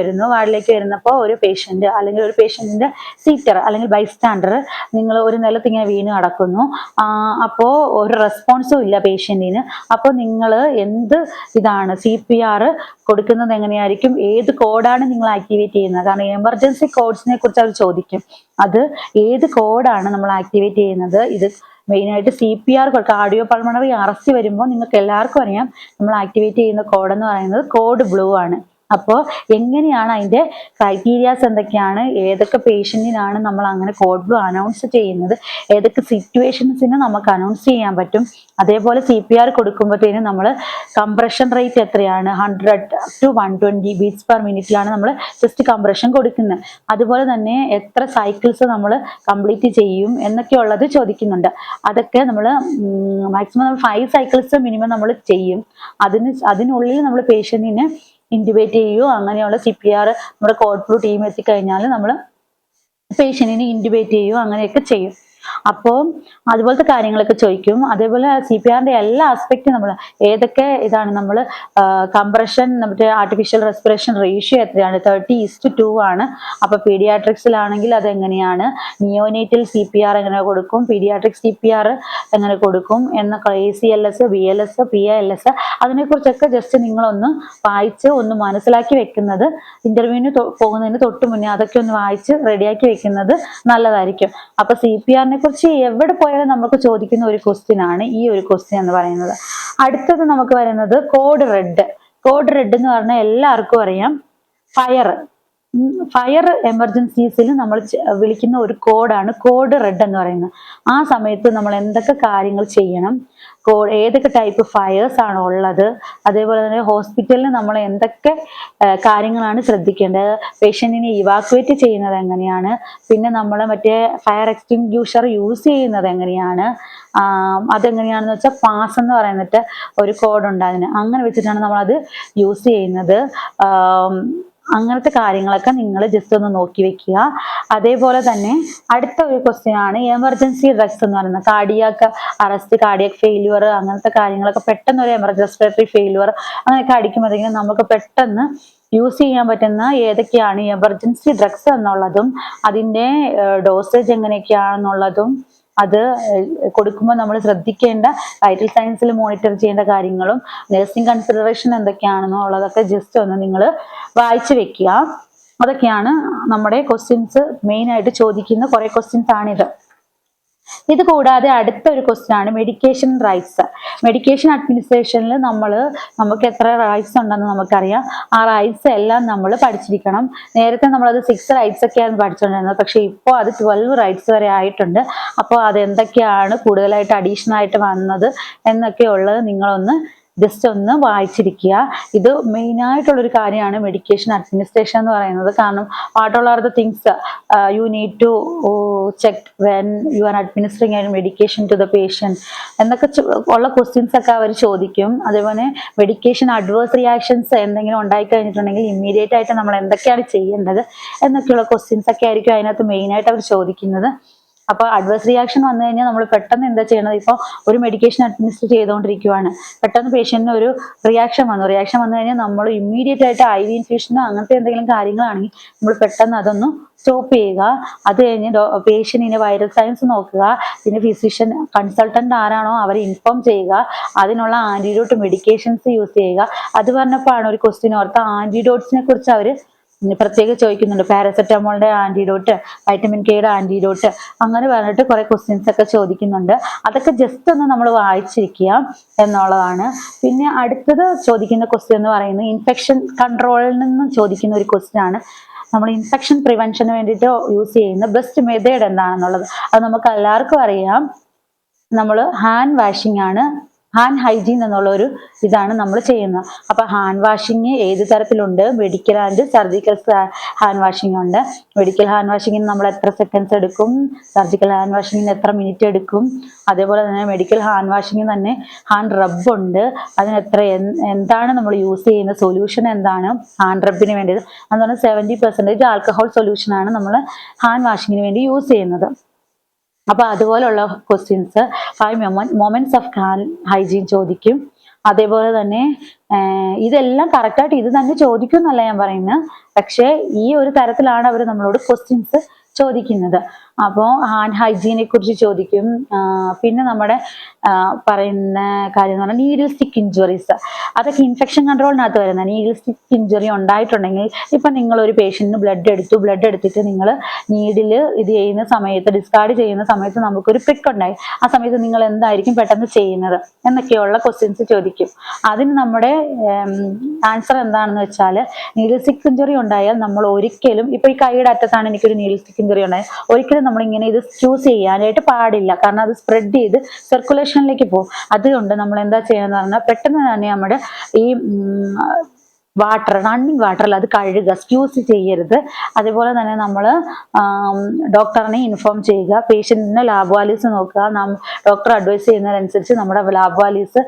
വരുന്നപ്പോൾ ഒരു പേഷ്യന്റ് അല്ലെങ്കിൽ ഒരു പേഷ്യന്റിന്റെ സീറ്റർ അല്ലെങ്കിൽ ബൈസ്റ്റാൻഡർ നിങ്ങൾ ഒരു നിലത്ത് ഇങ്ങനെ വീണ് കിടക്കുന്നു. അപ്പോൾ ഒരു റെസ്പോൺസും ഇല്ല പേഷ്യന്റിന്. അപ്പോൾ നിങ്ങൾ എന്ത് ഇതാണ് CPR കൊടുക്കുന്നത് എങ്ങനെയായിരിക്കും, ഏത് കോഡാണ് നിങ്ങൾ ആക്ടിവേറ്റ് ചെയ്യുന്നത്? കാരണം എമർജൻസി കോഡ്സിനെ കുറിച്ച് അവർ ചോദിക്കും. അത് ഏത് കോഡാണ് നമ്മൾ ആക്ടിവേറ്റ് ചെയ്യുന്നത്? ഇത് മെയിനായിട്ട് CPR കാർഡിയോ പൾമണറി അറസ്റ്റ് വരുമ്പോൾ നിങ്ങൾക്ക് എല്ലാവർക്കും അറിയാം, നമ്മൾ ആക്ടിവേറ്റ് ചെയ്യുന്ന കോഡ് എന്ന് പറയുന്നത് കോഡ് ബ്ലൂ ആണ്. അപ്പോൾ എങ്ങനെയാണ് അതിൻ്റെ ക്രൈറ്റീരിയാസ് എന്തൊക്കെയാണ്, ഏതൊക്കെ പേഷ്യൻറ്റിനാണ് നമ്മൾ അങ്ങനെ കോഡ് ബ്ലൂ അനൗൺസ് ചെയ്യുന്നത്, ഏതൊക്കെ സിറ്റുവേഷൻസിന് നമുക്ക് അനൗൺസ് ചെയ്യാൻ പറ്റും, അതേപോലെ CPR കൊടുക്കുമ്പോഴത്തേനും നമ്മൾ കംപ്രഷൻ റേറ്റ് എത്രയാണ്, 100 to 120 ബീറ്റ്സ് പെർ മിനിറ്റിലാണ് നമ്മൾ ജസ്റ്റ് കംപ്രഷൻ കൊടുക്കുന്നത്. അതുപോലെ തന്നെ എത്ര സൈക്കിൾസ് നമ്മൾ കംപ്ലീറ്റ് ചെയ്യും എന്നൊക്കെയുള്ളത് ചോദിക്കുന്നുണ്ട്. അതൊക്കെ നമ്മൾ മാക്സിമം നമ്മൾ 5 സൈക്കിൾസ് മിനിമം നമ്മൾ ചെയ്യും. അതിനുള്ളിൽ നമ്മൾ പേഷ്യൻറ്റിനെ ഇൻറ്റുബേറ്റ് ചെയ്യുകയോ അങ്ങനെയുള്ള CPR നമ്മുടെ കോഡ് ബ്ലൂ ടീം എത്തിക്കഴിഞ്ഞാൽ നമ്മൾ പേഷ്യൻറ്റിനെ ഇൻറ്റുബേറ്റ് ചെയ്യുകയോ അങ്ങനെയൊക്കെ ചെയ്യും. അപ്പോൾ അതുപോലത്തെ കാര്യങ്ങളൊക്കെ ചോദിക്കും. അതേപോലെ CPRന്റെ എല്ലാ ആസ്പെക്റ്റും നമ്മൾ ഏതൊക്കെ ഇതാണ് നമ്മൾ കംപ്രഷൻ നമ്മുടെ ആർട്ടിഫിഷ്യൽ റെസ്പിറേഷൻ റേഷ്യോ എത്രയാണ്, 30:2 ആണ്. അപ്പോൾ പീഡിയാട്രിക്സിലാണെങ്കിൽ അതെങ്ങനെയാണ്, നിയോനേറ്റൽ CPR എങ്ങനെ കൊടുക്കും, പീഡിയാട്രിക് CPR എങ്ങനെ കൊടുക്കും എന്നൊക്കെ, ACLS, BLS, PALS അതിനെക്കുറിച്ചൊക്കെ ജസ്റ്റ് നിങ്ങളൊന്ന് വായിച്ച് ഒന്ന് മനസ്സിലാക്കി വെക്കുന്നത്, ഇന്റർവ്യൂവിന് പോകുന്നതിന് തൊട്ട് മുന്നേ അതൊക്കെ ഒന്ന് വായിച്ച് റെഡിയാക്കി വെക്കുന്നത് നല്ലതായിരിക്കും. അപ്പോൾ CPR കുറിച്ച് എവിടെ പോയാലും നമുക്ക് ചോദിക്കുന്ന ഒരു ക്വസ്റ്റ്യൻ ആണ് ഈ ഒരു ക്വസ്റ്റ്യൻ എന്ന് പറയുന്നത്. അടുത്തത് നമുക്ക് വരുന്നത് കോഡ് റെഡ്. കോഡ് റെഡ് എന്ന് പറഞ്ഞാൽ എല്ലാവർക്കും അറിയാം, ഫയർ എമർജൻസീസിൽ നമ്മൾ വിളിക്കുന്ന ഒരു കോഡാണ് കോഡ് റെഡ് എന്ന് പറയുന്നത്. ആ സമയത്ത് നമ്മൾ എന്തൊക്കെ കാര്യങ്ങൾ ചെയ്യണം, ഏതൊക്കെ ടൈപ്പ് ഫയേഴ്സ് ആണ് ഉള്ളത്, അതേപോലെ തന്നെ ഹോസ്പിറ്റലിൽ നമ്മൾ എന്തൊക്കെ കാര്യങ്ങളാണ് ശ്രദ്ധിക്കേണ്ടത്, പേഷ്യൻറ്റിനെ ഇവാക്യുവേറ്റ് ചെയ്യുന്നത് എങ്ങനെയാണ്, പിന്നെ നമ്മൾ മറ്റേ ഫയർ എക്സ്റ്റിങ്ക്യൂഷർ യൂസ് ചെയ്യുന്നത് എങ്ങനെയാണ്, അതെങ്ങനെയാണെന്ന് വെച്ചാൽ പാസ് എന്ന് പറയുന്നിട്ട് ഒരു കോഡുണ്ട്, അതിന് അങ്ങനെ വെച്ചിട്ടാണ് നമ്മളത് യൂസ് ചെയ്യുന്നത്. അങ്ങനത്തെ കാര്യങ്ങളൊക്കെ നിങ്ങൾ ജസ്റ്റ് ഒന്ന് നോക്കി വെക്കുക. അതേപോലെ തന്നെ അടുത്ത ഒരു ക്വസ്റ്റ്യൻ ആണ് എമർജൻസി ഡ്രഗ്സ് എന്ന് പറയുന്നത്. കാർഡിയാക് അറസ്റ്റ്, കാർഡിയാക് ഫെയിലുവർ അങ്ങനത്തെ കാര്യങ്ങളൊക്കെ പെട്ടെന്ന് ഒരു റെസ്പിറേറ്ററി ഫെയിലുവർ അങ്ങനെയൊക്കെ അടിക്കുമ്പോഴത്തേക്കും നമുക്ക് പെട്ടെന്ന് യൂസ് ചെയ്യാൻ പറ്റുന്ന ഏതൊക്കെയാണ് എമർജൻസി ഡ്രഗ്സ് എന്നുള്ളതും അതിൻ്റെ ഡോസേജ് എങ്ങനെയൊക്കെയാണെന്നുള്ളതും അത് കൊടുക്കുമ്പോൾ നമ്മൾ ശ്രദ്ധിക്കേണ്ട വൈറ്റൽ സയൻസിൽ മോണിറ്റർ ചെയ്യേണ്ട കാര്യങ്ങളും നഴ്സിംഗ് കൺസിഡറേഷൻ എന്തൊക്കെയാണെന്നുള്ളതൊക്കെ ജസ്റ്റ് ഒന്ന് നിങ്ങൾ വായിച്ചു വെക്കുക. അതൊക്കെയാണ് നമ്മുടെ ക്വസ്റ്റ്യൻസ്, മെയിനായിട്ട് ചോദിക്കുന്ന കുറേ ക്വസ്റ്റ്യൻസ് ആണിത്. ഇത് കൂടാതെ അടുത്ത ഒരു ക്വസ്റ്റ്യൻ ആണ് മെഡിക്കേഷൻ റൈറ്റ്സ്. മെഡിക്കേഷൻ അഡ്മിനിസ്ട്രേഷനിൽ നമുക്ക് എത്ര റൈറ്റ്സ് ഉണ്ടെന്ന് നമുക്കറിയാം. ആ റൈറ്റ്സ് എല്ലാം നമ്മൾ പഠിച്ചിരിക്കണം. നേരത്തെ നമ്മളത് 6 റൈറ്റ്സ് ഒക്കെയാണ് പഠിച്ചുകൊണ്ടിരുന്നത്, പക്ഷേ ഇപ്പോൾ അത് 12 റൈറ്റ്സ് വരെ ആയിട്ടുണ്ട്. അപ്പോൾ അതെന്തൊക്കെയാണ് കൂടുതലായിട്ട് അഡീഷണൽ ആയിട്ട് വന്നത് എന്നൊക്കെ ഉള്ളത് നിങ്ങളൊന്ന് ജസ്റ്റ് ഒന്ന് വായിച്ചിരിക്കുക. ഇത് മെയിനായിട്ടുള്ളൊരു കാര്യമാണ് മെഡിക്കേഷൻ അഡ്മിനിസ്ട്രേഷൻ എന്ന് പറയുന്നത്. കാരണം what all are the things you need to check when you are administering and medication to the patient എന്നൊക്കെ ഉള്ള ക്വസ്റ്റ്യൻസ് ഒക്കെ അവർ ചോദിക്കും. അതേപോലെ മെഡിക്കേഷൻ അഡ്വേഴ്സ് റിയാക്ഷൻസ് എന്തെങ്കിലും ഉണ്ടായിക്കഴിഞ്ഞിട്ടുണ്ടെങ്കിൽ ഇമ്മീഡിയറ്റ് ആയിട്ട് നമ്മൾ എന്തൊക്കെയാണ് ചെയ്യേണ്ടത് എന്നൊക്കെയുള്ള ക്വസ്റ്റ്യൻസ് ഒക്കെ ആയിരിക്കും അതിനകത്ത് മെയിനായിട്ട് അവർ ചോദിക്കുന്നത്. അപ്പോൾ അഡ്വേഴ്സ് റിയാക്ഷൻ വന്നു കഴിഞ്ഞാൽ നമ്മൾ പെട്ടെന്ന് എന്താ ചെയ്യണത്, ഇപ്പോൾ ഒരു മെഡിക്കേഷൻ അഡ്മിനിസ്റ്റർ ചെയ്തുകൊണ്ടിരിക്കുകയാണ്, പെട്ടെന്ന് പേഷ്യന്റിന് ഒരു റിയാക്ഷൻ വന്നു കഴിഞ്ഞാൽ നമ്മൾ ഇമ്മീഡിയറ്റ് ആയിട്ട് IV ഇൻഫ്യൂഷനോ അങ്ങനത്തെ എന്തെങ്കിലും കാര്യങ്ങളാണെങ്കിൽ നമ്മൾ പെട്ടെന്ന് അതൊന്ന് സ്റ്റോപ്പ് ചെയ്യുക. അത് കഴിഞ്ഞ് പേഷ്യന്റിന് വൈറൽ സയൻസ് നോക്കുക, പിന്നെ ഫിസിഷ്യൻ കൺസൾട്ടന്റ് ആരാണോ അവരെ ഇൻഫോം ചെയ്യുക, അതിനുള്ള ആന്റിഡോട്ട് മെഡിക്കേഷൻസ് യൂസ് ചെയ്യുക. അത് പറഞ്ഞപ്പോഴാണ് ഒരു ക്വസ്റ്റ്യൻ ഓർത്ത ആന്റിഡോട്ട്സിനെ കുറിച്ച് അവർ പ്രത്യേകം ചോദിക്കുന്നുണ്ട്. പാരസെറ്റമോളിന്റെ ആന്റിഡോട്ട്, വൈറ്റമിൻ കെയുടെ ആന്റിഡോട്ട് അങ്ങനെ പറഞ്ഞിട്ട് കുറെ ക്വസ്റ്റ്യൻസ് ഒക്കെ ചോദിക്കുന്നുണ്ട്. അതൊക്കെ ജസ്റ്റ് ഒന്ന് നമ്മൾ വായിച്ചിരിക്കുക എന്നുള്ളതാണ്. പിന്നെ അടുത്തത് ചോദിക്കുന്ന ക്വസ്റ്റ്യൻ എന്ന് പറയുന്നത് ഇൻഫെക്ഷൻ കൺട്രോളിൽ നിന്നും ചോദിക്കുന്ന ഒരു ക്വസ്റ്റ്യൻ ആണ്. നമ്മൾ ഇൻഫെക്ഷൻ പ്രിവെൻഷന് വേണ്ടിയിട്ട് യൂസ് ചെയ്യുന്ന ബെസ്റ്റ് മെത്തേഡ് എന്താണെന്നുള്ളത് അത് നമുക്ക് എല്ലാവർക്കും അറിയാം. നമ്മൾ ഹാൻഡ് വാഷിംഗ് ആണ്, ഹാൻഡ് ഹൈജീൻ എന്നുള്ള ഒരു ഇതാണ് നമ്മൾ ചെയ്യുന്നത്. അപ്പോൾ ഹാൻഡ് വാഷിങ് ഏത് തരത്തിലുണ്ട്, medical and surgical hand washing ഉണ്ട്. മെഡിക്കൽ ഹാൻഡ് വാഷിങ്ങിന് നമ്മൾ എത്ര സെക്കൻഡ്സ് എടുക്കും, സർജിക്കൽ ഹാൻഡ് വാഷിങ്ങിന് എത്ര മിനിറ്റ് എടുക്കും. അതേപോലെ തന്നെ മെഡിക്കൽ ഹാൻഡ് വാഷിങ്ങിന് തന്നെ ഹാൻഡ് റബ്ബ് ഉണ്ട്, അതിന് എന്താണ് നമ്മൾ യൂസ് ചെയ്യുന്ന സൊല്യൂഷൻ എന്താണ് ഹാൻഡ് റബ്ബിന് വേണ്ടിയത്. അതുകൊണ്ട് 70% ആൽക്കഹോൾ സൊല്യൂഷനാണ് നമ്മൾ ഹാൻഡ് വാഷിങ്ങിന് വേണ്ടി യൂസ് ചെയ്യുന്നത്. അപ്പോൾ അതുപോലുള്ള questions 5 moments of hand hygiene ചോദിക്കും. അതേപോലെ തന്നെ ഇതെല്ലാം കറക്റ്റായിട്ട് ഇത് തന്നെ ചോദിക്കും എന്നല്ല ഞാൻ പറയുന്നത്, പക്ഷേ ഈ ഒരു തരത്തിലാണ് അവർ നമ്മളോട് ക്വസ്റ്റ്യൻസ് ചോദിക്കുന്നത്. അപ്പോൾ ഹാൻഡ് ഹൈജീനെ കുറിച്ച് ചോദിക്കും. പിന്നെ നമ്മുടെ പറയുന്ന കാര്യം എന്ന് പറഞ്ഞാൽ നീഡിൽ സ്റ്റിക്ക് ഇഞ്ചുറീസ്, അതൊക്കെ ഇൻഫെക്ഷൻ കൺട്രോളിനകത്ത് വരുന്ന നീഡിൽ സ്റ്റിക്ക് ഇഞ്ചുറി ഉണ്ടായിട്ടുണ്ടെങ്കിൽ ഇപ്പം നിങ്ങൾ ഒരു പേഷ്യന്റിന് ബ്ലഡ് എടുത്തിട്ട് നിങ്ങൾ നീഡിൽ ഇത് ചെയ്യുന്ന സമയത്ത്, ഡിസ്കാർഡ് ചെയ്യുന്ന സമയത്ത് നമുക്കൊരു പ്രിക്ക് ഉണ്ടായി, ആ സമയത്ത് നിങ്ങൾ എന്തായിരിക്കും പെട്ടെന്ന് ചെയ്യുന്നത് എന്നൊക്കെയുള്ള ക്വസ്റ്റ്യൻസ് ചോദിക്കും. അതിന് നമ്മുടെ ആൻസർ എന്താണെന്ന് വെച്ചാൽ, നീഡിൽ സ്റ്റിക്ക് ഇഞ്ചുറി ഉണ്ടായാൽ നമ്മൾ ഒരിക്കലും, ഇപ്പൊ ഈ കൈയുടെ അറ്റത്താണ് എനിക്കൊരു നീഡിൽ സ്റ്റിക്ക് ഇഞ്ചുറി ഉണ്ടായത്, ഒരിക്കലും നമ്മളിങ്ങനെ ഇത് ചൂസ് ചെയ്യാനായിട്ട് പാടില്ല. കാരണം അത് സ്പ്രെഡ് ചെയ്ത് സർക്കുലേഷനിലേക്ക് പോകും. അതുകൊണ്ട് നമ്മൾ എന്താ ചെയ്യുന്നത് പറഞ്ഞാൽ പെട്ടെന്ന് തന്നെ നമ്മുടെ ഈ റണ്ണിങ് വാട്ടറിൽ അത് കഴുകുക, സ്ക്യൂസ് ചെയ്യരുത്. അതുപോലെ തന്നെ നമ്മൾ ഡോക്ടറിനെ ഇൻഫോം ചെയ്യുക, പേഷ്യന്റിന് ലാബ് വാലീസ് നോക്കുക, ഡോക്ടർ അഡ്വൈസ് ചെയ്യുന്നതനുസരിച്ച് നമ്മുടെ ലാബ് വാലീസ്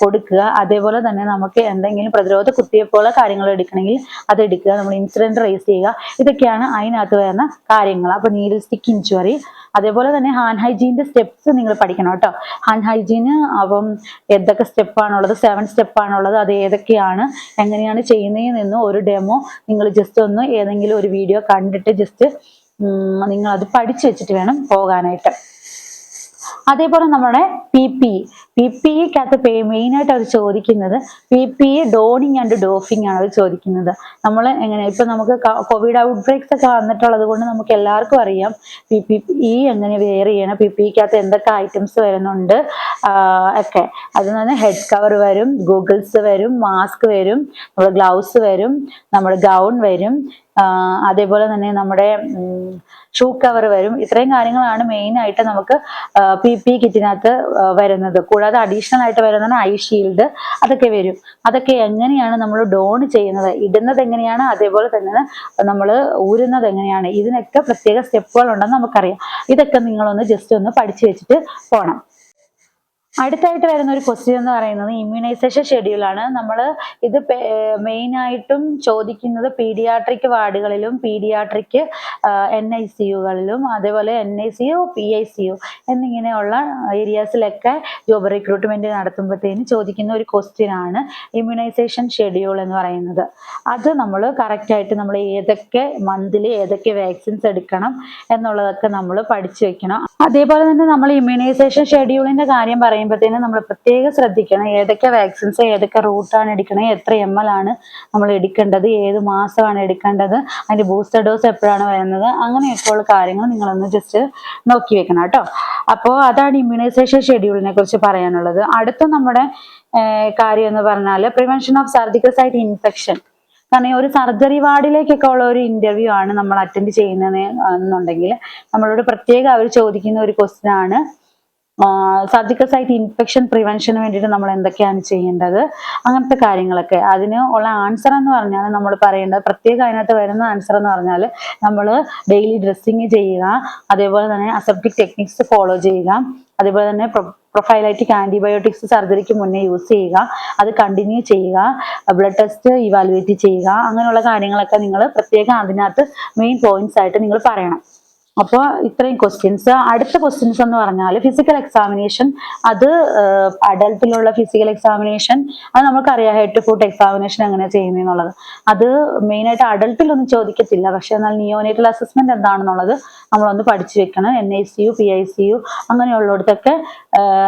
കൊടുക്കുക. അതേപോലെ തന്നെ നമുക്ക് എന്തെങ്കിലും പ്രതിരോധ കുത്തിവയ്പ്പുള്ള കാര്യങ്ങൾ എടുക്കണമെങ്കിൽ അത് എടുക്കുക, നമ്മൾ ഇൻസിഡന്റ് റേസ് ചെയ്യുക. ഇതൊക്കെയാണ് അതിനകത്ത് വരുന്ന കാര്യങ്ങൾ. അപ്പൊ നീഡിൽ സ്റ്റിക്ക് ഇഞ്ചുറി, അതേപോലെ തന്നെ ഹാൻഡ് ഹൈജീൻ്റെ സ്റ്റെപ്സ് നിങ്ങൾ പഠിക്കണം കേട്ടോ. ഹാൻഡ് ഹൈജീന് അപ്പം ഏതൊക്കെ സ്റ്റെപ്പാണുള്ളത്, 7 സ്റ്റെപ്പാണുള്ളത്, അത് ഏതൊക്കെയാണ്, എങ്ങനെയാണ് ചെയ്യുന്നതെന്ന് ഒരു ഡെമോ നിങ്ങൾ ജസ്റ്റ് ഒന്ന് ഏതെങ്കിലും ഒരു വീഡിയോ കണ്ടിട്ട് ജസ്റ്റ് നിങ്ങൾ അത് പഠിച്ചു വെച്ചിട്ട് വേണം പോകാനായിട്ട്. അതേപോലെ നമ്മുടെ PPEക്കകത്ത് മെയിനായിട്ട് അത് ചോദിക്കുന്നത് PPE ഡോണിങ് ആൻഡ് ഡോഫിങ് ആണ് അത് ചോദിക്കുന്നത്. നമ്മൾ എങ്ങനെ, ഇപ്പൊ നമുക്ക് കോവിഡ് ഔട്ട് ബ്രേക്സ് ഒക്കെ വന്നിട്ടുള്ളത് കൊണ്ട് നമുക്ക് എല്ലാവർക്കും അറിയാം PPE എങ്ങനെ വെയർ ചെയ്യണം, PPEക്കകത്ത് എന്തൊക്കെ ഐറ്റംസ് വരുന്നുണ്ട് ഒക്കെ. അതിൽ നിന്ന് ഹെഡ് കവർ വരും, ഗൂഗിൾസ് വരും, മാസ്ക് വരും, നമ്മുടെ ഗ്ലൗസ് വരും, നമ്മുടെ ഗൗൺ വരും, അതേപോലെ തന്നെ നമ്മുടെ ഷൂ കവർ വരും. ഇത്രയും കാര്യങ്ങളാണ് മെയിൻ ആയിട്ട് നമുക്ക് PPE കിറ്റിനകത്ത് വരുന്നത്. കൂടാതെ അഡീഷണൽ ആയിട്ട് വരുന്നതാണ് ഐ ഷീൽഡ്, അതൊക്കെ വരും. അതൊക്കെ എങ്ങനെയാണ് നമ്മൾ ഡോൺ ചെയ്യുന്നത്, ഇടുന്നത് എങ്ങനെയാണ്, അതേപോലെ തന്നെ നമ്മൾ ഊരുന്നത് എങ്ങനെയാണ്, ഇതിനൊക്കെ പ്രത്യേക സ്റ്റെപ്പുകൾ ഉണ്ടെന്ന് നമുക്കറിയാം. ഇതൊക്കെ നിങ്ങളൊന്ന് ജസ്റ്റ് ഒന്ന് പഠിച്ചു വെച്ചിട്ട് പോകണം. അടുത്തായിട്ട് വരുന്ന ഒരു ക്വസ്റ്റ്യൻ എന്ന് പറയുന്നത് ഇമ്മ്യൂണൈസേഷൻ ഷെഡ്യൂളാണ്. നമ്മൾ ഇത് മെയിനായിട്ടും ചോദിക്കുന്നത് പീഡിയാട്രിക് വാർഡുകളിലും പീഡിയാട്രിക് NICUകളിലും അതേപോലെ NICU PICU എന്നിങ്ങനെയുള്ള ഏരിയാസിലൊക്കെ ജോബ് റിക്രൂട്ട്മെന്റ് നടത്തുമ്പോഴത്തേന് ചോദിക്കുന്ന ഒരു ക്വസ്റ്റ്യൻ ആണ് ഇമ്മ്യൂണൈസേഷൻ ഷെഡ്യൂൾ എന്ന് പറയുന്നത്. അത് നമ്മൾ കറക്റ്റായിട്ട് നമ്മൾ ഏതൊക്കെ മന്തിൽ ഏതൊക്കെ വാക്സിൻസ് എടുക്കണം എന്നുള്ളതൊക്കെ നമ്മൾ പഠിച്ചു വെക്കണം. അതേപോലെ തന്നെ നമ്മൾ ഇമ്മ്യൂണൈസേഷൻ ഷെഡ്യൂളിന്റെ കാര്യം പറയുമ്പോഴത്തേനും നമ്മൾ പ്രത്യേകം ശ്രദ്ധിക്കണം, ഏതൊക്കെ വാക്സിൻസ് ഏതൊക്കെ റൂട്ടാണ് എടുക്കണത്, എത്ര ML ആണ് നമ്മൾ എടുക്കേണ്ടത്, ഏത് മാസമാണ് എടുക്കേണ്ടത്, അതിന്റെ ബൂസ്റ്റർ ഡോസ് എപ്പോഴാണ് വരുന്നത്, അങ്ങനെയൊക്കെയുള്ള കാര്യങ്ങൾ നിങ്ങളൊന്ന് ജസ്റ്റ് നോക്കി വെക്കണം കേട്ടോ. അപ്പോൾ അതാണ് ഇമ്മ്യൂണൈസേഷൻ ഷെഡ്യൂളിനെ കുറിച്ച് പറയാനുള്ളത്. അടുത്ത നമ്മുടെ കാര്യം എന്ന് പറഞ്ഞാൽ prevention of surgical site infection. കാരണം ഒരു സർജറി വാർഡിലേക്കൊക്കെ ഉള്ള ഒരു ഇന്റർവ്യൂ ആണ് നമ്മൾ അറ്റൻഡ് ചെയ്യുന്നത് എന്നുണ്ടെങ്കിൽ നമ്മളോട് പ്രത്യേകം അവർ ചോദിക്കുന്ന ഒരു ക്വസ്റ്റ്യൻ ആണ് സർജിക്കൽ സൈറ്റ് ഇൻഫെക്ഷൻ പ്രിവെൻഷന് വേണ്ടിയിട്ട് നമ്മൾ എന്തൊക്കെയാണ് ചെയ്യേണ്ടത്, അങ്ങനത്തെ കാര്യങ്ങളൊക്കെ. അതിന് ഉള്ള ആൻസർ എന്ന് പറഞ്ഞാൽ നമ്മൾ പറയേണ്ടത് പ്രത്യേകം അതിനകത്ത് വരുന്ന ആൻസർ എന്ന് പറഞ്ഞാൽ നമ്മൾ ഡെയിലി ഡ്രസ്സിങ് ചെയ്യുക, അതേപോലെ തന്നെ അസെപ്റ്റിക് ടെക്നിക്സ് ഫോളോ ചെയ്യുക, അതേപോലെ തന്നെ പ്രൊഫൈലൈറ്റിക് ആന്റിബയോട്ടിക്സ് സർജറിക്ക് മുന്നേ യൂസ് ചെയ്യുക, അത് കണ്ടിന്യൂ ചെയ്യുക, ബ്ലഡ് ടെസ്റ്റ് ഇവാലുവേറ്റ് ചെയ്യുക, അങ്ങനെയുള്ള കാര്യങ്ങളൊക്കെ നിങ്ങൾ പ്രത്യേകം അതിനകത്ത് മെയിൻ പോയിന്റ്സ് ആയിട്ട് നിങ്ങൾ പറയണം. അപ്പോൾ ഇത്രയും ക്വസ്റ്റ്യൻസ്. അടുത്ത ക്വസ്റ്റ്യൻസ് എന്ന് പറഞ്ഞാൽ ഫിസിക്കൽ എക്സാമിനേഷൻ. അത് അഡൽട്ടിലുള്ള ഫിസിക്കൽ എക്സാമിനേഷൻ അത് നമുക്കറിയാം, ഹെഡ് ടു ഫുട്ട് എക്സാമിനേഷൻ എങ്ങനെ ചെയ്യുന്നതെന്നുള്ളത്. അത് മെയിനായിട്ട് അഡൽട്ടിലൊന്നും ചോദിക്കത്തില്ല, പക്ഷെ എന്നാൽ നിയോനേറ്റൽ അസസ്മെന്റ് എന്താണെന്നുള്ളത് നമ്മളൊന്ന് പഠിച്ചു വെക്കണം. NICU PICU അങ്ങനെയുള്ളിടത്തൊക്കെ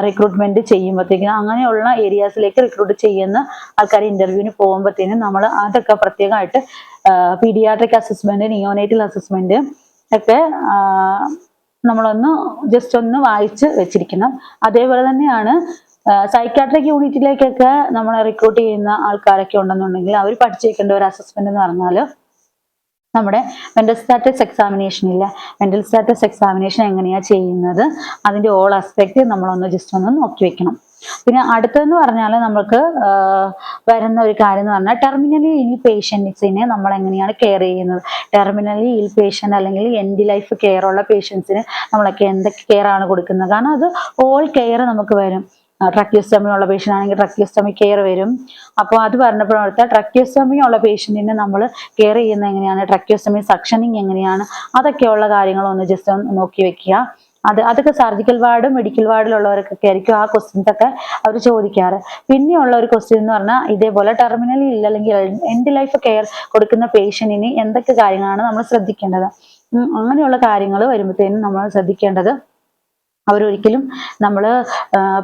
റിക്രൂട്ട്മെന്റ് ചെയ്യുമ്പോഴത്തേക്കും, അങ്ങനെയുള്ള ഏരിയാസിലേക്ക് റിക്രൂട്ട് ചെയ്യുന്ന ആൾക്കാർ ഇന്റർവ്യൂവിന് പോകുമ്പോഴത്തേനും നമ്മൾ അതൊക്കെ പ്രത്യേകമായിട്ട് പീഡിയാട്രിക് അസസ്മെന്റ്, നിയോനേറ്റൽ അസസ്മെന്റ് ഒക്കെ നമ്മളൊന്ന് ജസ്റ്റ് ഒന്ന് വായിച്ച് വെച്ചിരിക്കണം. അതേപോലെ തന്നെയാണ് സൈക്കാട്രിക് യൂണിറ്റിലേക്കൊക്കെ നമ്മളെ റിക്രൂട്ട് ചെയ്യുന്ന ആൾക്കാരൊക്കെ ഉണ്ടെന്നുണ്ടെങ്കിൽ അവർ പഠിച്ചു വെക്കേണ്ട ഒരു അസസ്മെന്റ് എന്ന് പറഞ്ഞാൽ നമ്മുടെ മെന്റൽ സ്റ്റാറ്റസ് എക്സാമിനേഷൻ ഇല്ല. മെന്റൽ സ്റ്റാറ്റസ് എക്സാമിനേഷൻ എങ്ങനെയാണ് ചെയ്യുന്നത്, അതിന്റെ ഓൾ ആസ്പെക്ട് നമ്മളൊന്ന് ജസ്റ്റ് ഒന്ന് നോക്കി വെക്കണം. പിന്നെ അടുത്തതെന്ന് പറഞ്ഞാൽ നമുക്ക് വരുന്ന ഒരു കാര്യം എന്ന് പറഞ്ഞാൽ ടെർമിനലി ഇൽ പേഷ്യൻസിനെ നമ്മൾ എങ്ങനെയാണ് കെയർ ചെയ്യുന്നത്. ടെർമിനലി ഇൽ പേഷ്യൻ്റ് അല്ലെങ്കിൽ എൻഡ് ലൈഫ് കെയർ ഉള്ള പേഷ്യൻസിന് നമ്മളൊക്കെ എന്തൊക്കെ കെയർ ആണ് കൊടുക്കുന്നത്. കാരണം അത് ഓൾ കെയർ നമുക്ക് വരും. ട്രക്കിയോസ്റ്റമി ഉള്ള പേഷ്യൻ്റ് ആണെങ്കിൽ ട്രക്കിയോസ്റ്റമി കെയർ വരും. അപ്പോൾ അത് പറഞ്ഞപ്പോഴത്തെ ട്രക്കിയോസ്റ്റമി ഉള്ള പേഷ്യൻറ്റിനെ നമ്മൾ കെയർ ചെയ്യുന്നത് എങ്ങനെയാണ്, ട്രക്കിയോസ്റ്റമി സക്ഷനിങ് എങ്ങനെയാണ്, അതൊക്കെയുള്ള കാര്യങ്ങളൊന്ന് ജസ്റ്റ് ഒന്ന് നോക്കി വെക്കുക. അതൊക്കെ സർജിക്കൽ വാർഡ് മെഡിക്കൽ വാർഡിലുള്ളവർക്കൊക്കെ ആയിരിക്കും ആ ക്വസ്റ്റ്യൻസ് ഒക്കെ അവർ ചോദിക്കാറ്. പിന്നെയുള്ള ഒരു ക്വസ്റ്റ്യൻ എന്ന് പറഞ്ഞാൽ ഇതേപോലെ ടെർമിനലി ഇല്ല അല്ലെങ്കിൽ എൻഡ് ലൈഫ് കെയർ കൊടുക്കുന്ന പേഷ്യന്റിന് എന്തൊക്കെ കാര്യങ്ങളാണ് നമ്മൾ ശ്രദ്ധിക്കേണ്ടത്. അങ്ങനെയുള്ള കാര്യങ്ങൾ വരുമ്പോഴത്തേനും നമ്മൾ ശ്രദ്ധിക്കേണ്ടത് അവരൊരിക്കലും നമ്മൾ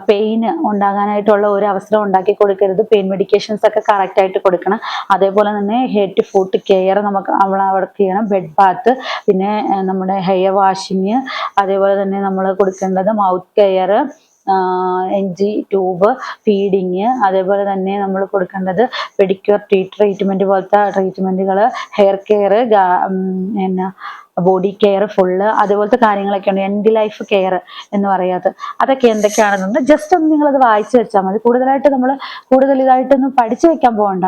പെയിൻ ഉണ്ടാകാനായിട്ടുള്ള ഒരു അവസരം ഉണ്ടാക്കി കൊടുക്കരുത്. പെയിൻ മെഡിക്കേഷൻസ് ഒക്കെ കറക്റ്റ് ആയിട്ട് കൊടുക്കണം. അതേപോലെ തന്നെ ഹെഡ് ടു ഫുട്ട് കെയർ നമുക്ക് അവർക്ക് ചെയ്യണം. ബെഡ് ബാത്ത്, പിന്നെ നമ്മുടെ ഹെയർ വാഷിങ്, അതേപോലെ തന്നെ നമ്മൾ കൊടുക്കേണ്ടത് mouth care, NG tube feeding, അതേപോലെ തന്നെ നമ്മൾ കൊടുക്കേണ്ടത് പെഡിക്യൂർ ട്രീറ്റ്മെന്റ് പോലത്തെ ട്രീറ്റ്മെന്റുകൾ, ഹെയർ കെയർ, എന്നാ ബോഡി കെയർ ഫുള്ള്, അതുപോലത്തെ കാര്യങ്ങളൊക്കെ ഉണ്ട്. എൻഡ് ലൈഫ് കെയർ എന്ന് പറയാത്തത്. അതൊക്കെ എന്തൊക്കെയാണെന്നുണ്ട് ജസ്റ്റ് ഒന്ന് നിങ്ങളത് വായിച്ചു വെച്ചാൽ മതി. കൂടുതൽ ഇതായിട്ടൊന്നും പഠിച്ചു വെക്കാൻ പോകണ്ട.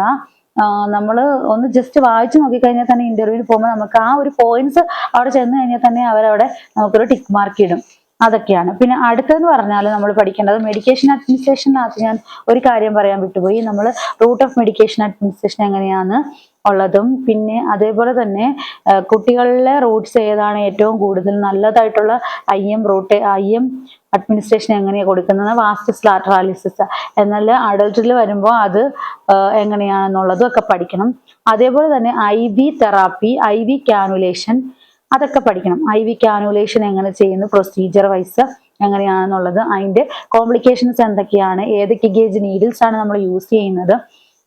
നമ്മൾ ഒന്ന് ജസ്റ്റ് വായിച്ചു നോക്കിക്കഴിഞ്ഞാൽ തന്നെ ഇന്റർവ്യൂവിന് പോകുമ്പോൾ നമുക്ക് ആ ഒരു പോയിന്റ്സ് അവിടെ ചെന്ന് കഴിഞ്ഞാൽ തന്നെ അവരവിടെ നമുക്കൊരു ടിക്ക് മാർക്ക് ഇടും. അതൊക്കെയാണ്. പിന്നെ അടുത്തതെന്ന് പറഞ്ഞാൽ നമ്മൾ പഠിക്കേണ്ടത് മെഡിക്കേഷൻ അഡ്മിനിസ്ട്രേഷനകത്ത് ഞാൻ ഒരു കാര്യം പറയാൻ വിട്ടുപോയി. നമ്മൾ റൂട്ട് ഓഫ് മെഡിക്കേഷൻ അഡ്മിനിസ്ട്രേഷൻ എങ്ങനെയാണ് ഉള്ളതും, പിന്നെ അതേപോലെ തന്നെ കുട്ടികളിലെ റൂട്ട്സ് ഏതാണ് ഏറ്റവും കൂടുതൽ നല്ലതായിട്ടുള്ള IM അഡ്മിനിസ്ട്രേഷൻ എങ്ങനെയാണ് കൊടുക്കുന്നത്, വാസ്റ്റിസ് ലാറ്ററാലിസിസ്, എന്നാൽ അഡൾട്ടിൽ വരുമ്പോൾ അത് എങ്ങനെയാണെന്നുള്ളതും ഒക്കെ പഠിക്കണം. അതേപോലെ തന്നെ IV തെറാപ്പി, IV കാനുലേഷൻ, അതൊക്കെ പഠിക്കണം. IV കാനുലേഷൻ എങ്ങനെ ചെയ്യുന്നു, പ്രൊസീജിയർ വൈസ് എങ്ങനെയാണെന്നുള്ളത്, അതിൻ്റെ കോംപ്ലിക്കേഷൻസ് എന്തൊക്കെയാണ്, ഏതൊക്കെ ഗേജ് നീഡിൽസ് ആണ് നമ്മൾ യൂസ് ചെയ്യുന്നത്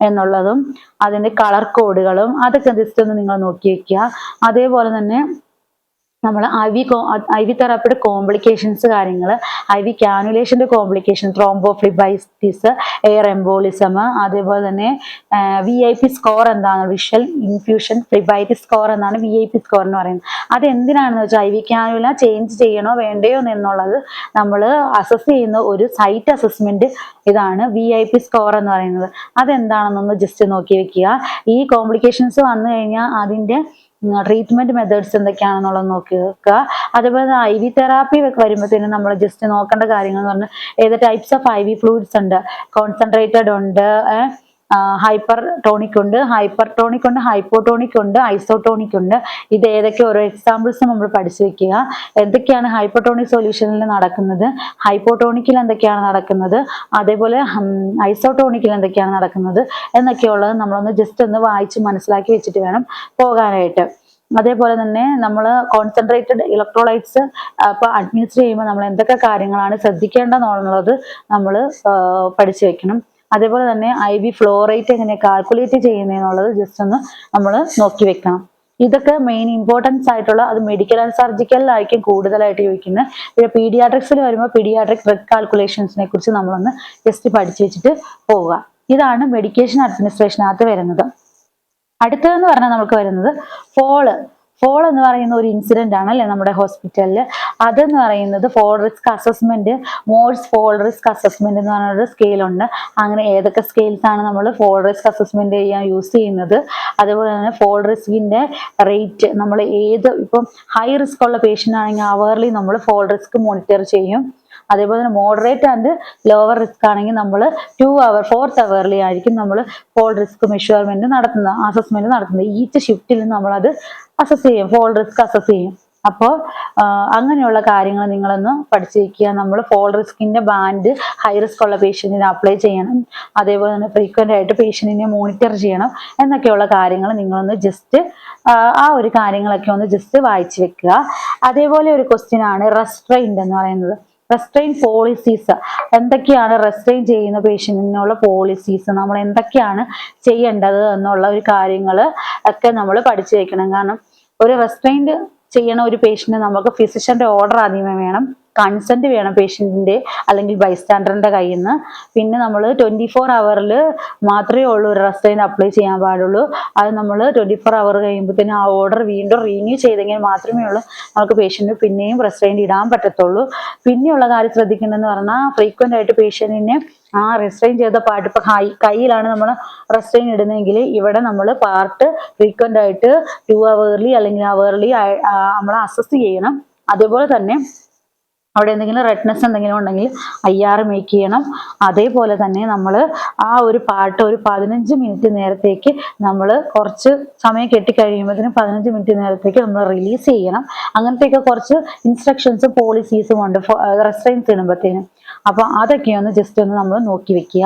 എന്നുള്ളതും, അതിൻ്റെ കളർ കോഡുകളും അതൊക്കെ ജസ്റ്റ് ഒന്ന് നിങ്ങൾ നോക്കി വെക്കുക. അതേപോലെ തന്നെ നമ്മൾ IV തെറാപ്പിയുടെ കോംപ്ലിക്കേഷൻസ് കാര്യങ്ങൾ, IV കാനുലേഷൻ്റെ കോംപ്ലിക്കേഷൻ, ത്രോംബോഫ്ലിബൈറ്റിസ്, എയർ എംബോളിസം, അതേപോലെ തന്നെ VIP സ്കോർ എന്താണ്, വിഷ്വൽ ഇൻഫ്യൂഷൻ ഫ്ലിബൈറ്റിസ് സ്കോർ എന്നാണ് VIP സ്കോർ എന്ന് പറയുന്നത്. അത് എന്തിനാണെന്ന് വെച്ചാൽ IV കാനുല ചേഞ്ച് ചെയ്യണോ വേണ്ടയോ എന്നുള്ളത് നമ്മൾ അസസ് ചെയ്യുന്ന ഒരു സൈറ്റ് അസസ്മെന്റ് ഇതാണ് VIP സ്കോർ എന്ന് പറയുന്നത്. അതെന്താണെന്നൊന്ന് ജസ്റ്റ് നോക്കി വെക്കുക. ഈ കോംപ്ലിക്കേഷൻസ് വന്നു കഴിഞ്ഞാൽ അതിൻ്റെ ട്രീറ്റ്മെന്റ് മെത്തേഡ്സ് എന്തൊക്കെയാണെന്നുള്ളത് നോക്കി വെക്കുക. അതേപോലെ IV തെറാപ്പി വരുമ്പോഴത്തേനും നമ്മൾ ജസ്റ്റ് നോക്കേണ്ട കാര്യങ്ങൾ എന്ന് പറഞ്ഞാൽ ഏത് ടൈപ്സ് ഓഫ് IV ഫ്ലൂയിഡ്സ് ഉണ്ട്, കോൺസെൻട്രേറ്റഡ് ഉണ്ട്, ഹൈപ്പർ ടോണിക് ഉണ്ട്, ഹൈപ്പോട്ടോണിക് ഉണ്ട്, ഐസോട്ടോണിക് ഉണ്ട്. ഇത് ഏതൊക്കെ ഓരോ എക്സാമ്പിൾസ് നമ്മൾ പഠിച്ചു വെക്കുക. എന്തൊക്കെയാണ് ഹൈപ്പോട്ടോണിക് സൊല്യൂഷനിൽ നടക്കുന്നത്, ഹൈപ്പോട്ടോണിക്കിൽ എന്തൊക്കെയാണ് നടക്കുന്നത്, അതേപോലെ ഐസോട്ടോണിക്കിൽ എന്തൊക്കെയാണ് നടക്കുന്നത് എന്നൊക്കെയുള്ളത് നമ്മളൊന്ന് ജസ്റ്റ് ഒന്ന് വായിച്ച് മനസ്സിലാക്കി വെച്ചിട്ട് വേണം പോകാനായിട്ട്. അതേപോലെ തന്നെ നമ്മൾ കോൺസെൻട്രേറ്റഡ് ഇലക്ട്രോലൈറ്റ്സ് അപ്പോൾ അഡ്മിനിസ്റ്റർ ചെയ്യുമ്പോൾ നമ്മൾ എന്തൊക്കെ കാര്യങ്ങളാണ് ശ്രദ്ധിക്കേണ്ടതെന്നുള്ളത് നമ്മൾ പഠിച്ചു വെക്കണം. അതേപോലെ തന്നെ IV ഫ്ലോ റേറ്റ് എങ്ങനെ കാൽക്കുലേറ്റ് ചെയ്യുന്നതെന്നുള്ളത് ജസ്റ്റ് ഒന്ന് നമ്മൾ നോക്കി വെക്കണം. ഇതൊക്കെ മെയിൻ ഇമ്പോർട്ടൻസ് ആയിട്ടുള്ള, അത് മെഡിക്കൽ ആൻഡ് സർജിക്കലിലായിരിക്കും കൂടുതലായിട്ട് ചോദിക്കുന്നത്. പിന്നെ പീഡിയാട്രിക്സിൽ വരുമ്പോൾ പീഡിയാട്രിക് ഡ്രഗ് കാൽക്കുലേഷൻസിനെ കുറിച്ച് നമ്മളൊന്ന് ജസ്റ്റ് പഠിച്ചു വെച്ചിട്ട് പോവുക. ഇതാണ് മെഡിക്കേഷൻ അഡ്മിനിസ്ട്രേഷനകത്ത് വരുന്നത്. അടുത്തതെന്ന് പറഞ്ഞാൽ നമുക്ക് വരുന്നത് ഫോൾ എന്ന് പറയുന്ന ഒരു ഇൻസിഡന്റ് ആണ് അല്ലെ നമ്മുടെ ഹോസ്പിറ്റലിൽ. അതെന്ന് പറയുന്നത് fall risk assessment, Morse fall risk assessment എന്ന് പറഞ്ഞൊരു സ്കെയിലുണ്ട്. അങ്ങനെ ഏതൊക്കെ സ്കെയിൽസ് ആണ് നമ്മൾ ഫോൾ റിസ്ക് അസസ്മെന്റ് ചെയ്യാൻ യൂസ് ചെയ്യുന്നത്, അതുപോലെ തന്നെ ഫോൾ റിസ്കിന്റെ റേറ്റ് നമ്മൾ ഇപ്പം ഹൈ റിസ്ക് ഉള്ള പേഷ്യൻ്റ് ആണെങ്കിൽ അവർലി നമ്മൾ ഫോൾ റിസ്ക് മോണിറ്റർ ചെയ്യും. അതേപോലെ തന്നെ മോഡറേറ്റ് ആൻഡ് ലോവർ റിസ്ക് ആണെങ്കിൽ നമ്മൾ 2 hour 4th hourly ആയിരിക്കും നമ്മൾ ഫോൾ റിസ്ക് മെഷർമെന്റ് അസസ്മെന്റ് നടത്തുന്നത്. ഈച്ച് ഷിഫ്റ്റിൽ നമ്മളത് അസസ് ചെയ്യും, ഫോൾ റിസ്ക് അസസ് ചെയ്യും. അപ്പോൾ അങ്ങനെയുള്ള കാര്യങ്ങൾ നിങ്ങളൊന്ന് പഠിച്ചു വയ്ക്കുക. നമ്മൾ ഫോൾ റിസ്കിന്റെ ബാൻഡ് ഹൈ റിസ്ക് ഉള്ള പേഷ്യൻറ്റിന് അപ്ലൈ ചെയ്യണം, അതേപോലെ തന്നെ ഫ്രീക്വൻ്റ് ആയിട്ട് പേഷ്യൻറ്റിനെ മോണിറ്റർ ചെയ്യണം എന്നൊക്കെയുള്ള കാര്യങ്ങൾ നിങ്ങളൊന്ന് ജസ്റ്റ് ആ ഒരു കാര്യങ്ങളൊക്കെ ഒന്ന് ജസ്റ്റ് വായിച്ചു വെക്കുക. അതേപോലെ ഒരു ക്വസ്റ്റ്യൻ ആണ് റെസ്ട്രെയിൻഡ് എന്ന് പറയുന്നത്. റെസ്ട്രെയിൻ പോളിസീസ് എന്തൊക്കെയാണ്, റെസ്ട്രെയിൻ ചെയ്യുന്ന പേഷ്യൻറ്റിനുള്ള പോളിസീസ്, നമ്മൾ എന്തൊക്കെയാണ് ചെയ്യേണ്ടത് എന്നുള്ള ഒരു കാര്യങ്ങൾ ഒക്കെ നമ്മൾ പഠിച്ചു വെക്കണം. കാരണം ഒരു റെസ്ട്രെയിൻഡ് ചെയ്യണ ഒരു പേഷ്യൻറ്റ് നമുക്ക് ഫിസിഷ്യന്റെ ഓർഡർ ആദ്യമേ വേണം, കൺസെന്റ് വേണം പേഷ്യൻറ്റിന്റെ അല്ലെങ്കിൽ ബൈസ്റ്റാൻഡറിന്റെ കയ്യിൽ നിന്ന്. പിന്നെ നമ്മൾ 24 hour മാത്രമേ ഉള്ളൂ ഒരു റെസ്ട്രെയിൻ അപ്ലൈ ചെയ്യാൻ പാടുള്ളൂ. അത് നമ്മൾ 24 hour കഴിയുമ്പോഴത്തേനും ആ ഓർഡർ വീണ്ടും റീന്യൂ ചെയ്തെങ്കിൽ മാത്രമേ ഉള്ളൂ നമുക്ക് പേഷ്യൻറ്റ് പിന്നെയും റെസ്ട്രെയിൻ ഇടാൻ പറ്റത്തുള്ളൂ. പിന്നെയുള്ള കാര്യം ശ്രദ്ധിക്കേണ്ടതെന്ന് പറഞ്ഞാൽ ഫ്രീക്വൻ്റ് ആയിട്ട് പേഷ്യൻറ്റിനെ ആ റെസ്ട്രെയിൻ ചെയ്ത പാർട്ട് ഇപ്പം കയ്യിലാണ് നമ്മൾ റെസ്ട്രെയിൻ ഇടുന്നതെങ്കിൽ ഇവിടെ നമ്മൾ പാർട്ട് ഫ്രീക്വൻ്റ് ആയിട്ട് 2 hourly അല്ലെങ്കിൽ hourly നമ്മൾ അസസ് ചെയ്യണം. അതേപോലെ തന്നെ അവിടെ എന്തെങ്കിലും റെഡ്നെസ് എന്തെങ്കിലും ഉണ്ടെങ്കിൽ IR മേക്ക് ചെയ്യണം. അതേപോലെ തന്നെ നമ്മൾ ആ ഒരു പാർട്ട് ഒരു 15 മിനിറ്റ് നേരത്തേക്ക് നമ്മൾ കുറച്ച് സമയം കെട്ടിക്കഴിയുമ്പോഴത്തേനും 15 മിനിറ്റ് നേരത്തേക്ക് നമ്മൾ റിലീസ് ചെയ്യണം. അങ്ങനത്തെയൊക്കെ കുറച്ച് ഇൻസ്ട്രക്ഷൻസും പോളിസീസും ഉണ്ട് റെസ്ട്രെയിൻസ് ഇടുമ്പോഴത്തേനും. അപ്പോൾ അതൊക്കെ ഒന്ന് ജസ്റ്റ് ഒന്ന് നമ്മൾ നോക്കി വെക്കുക.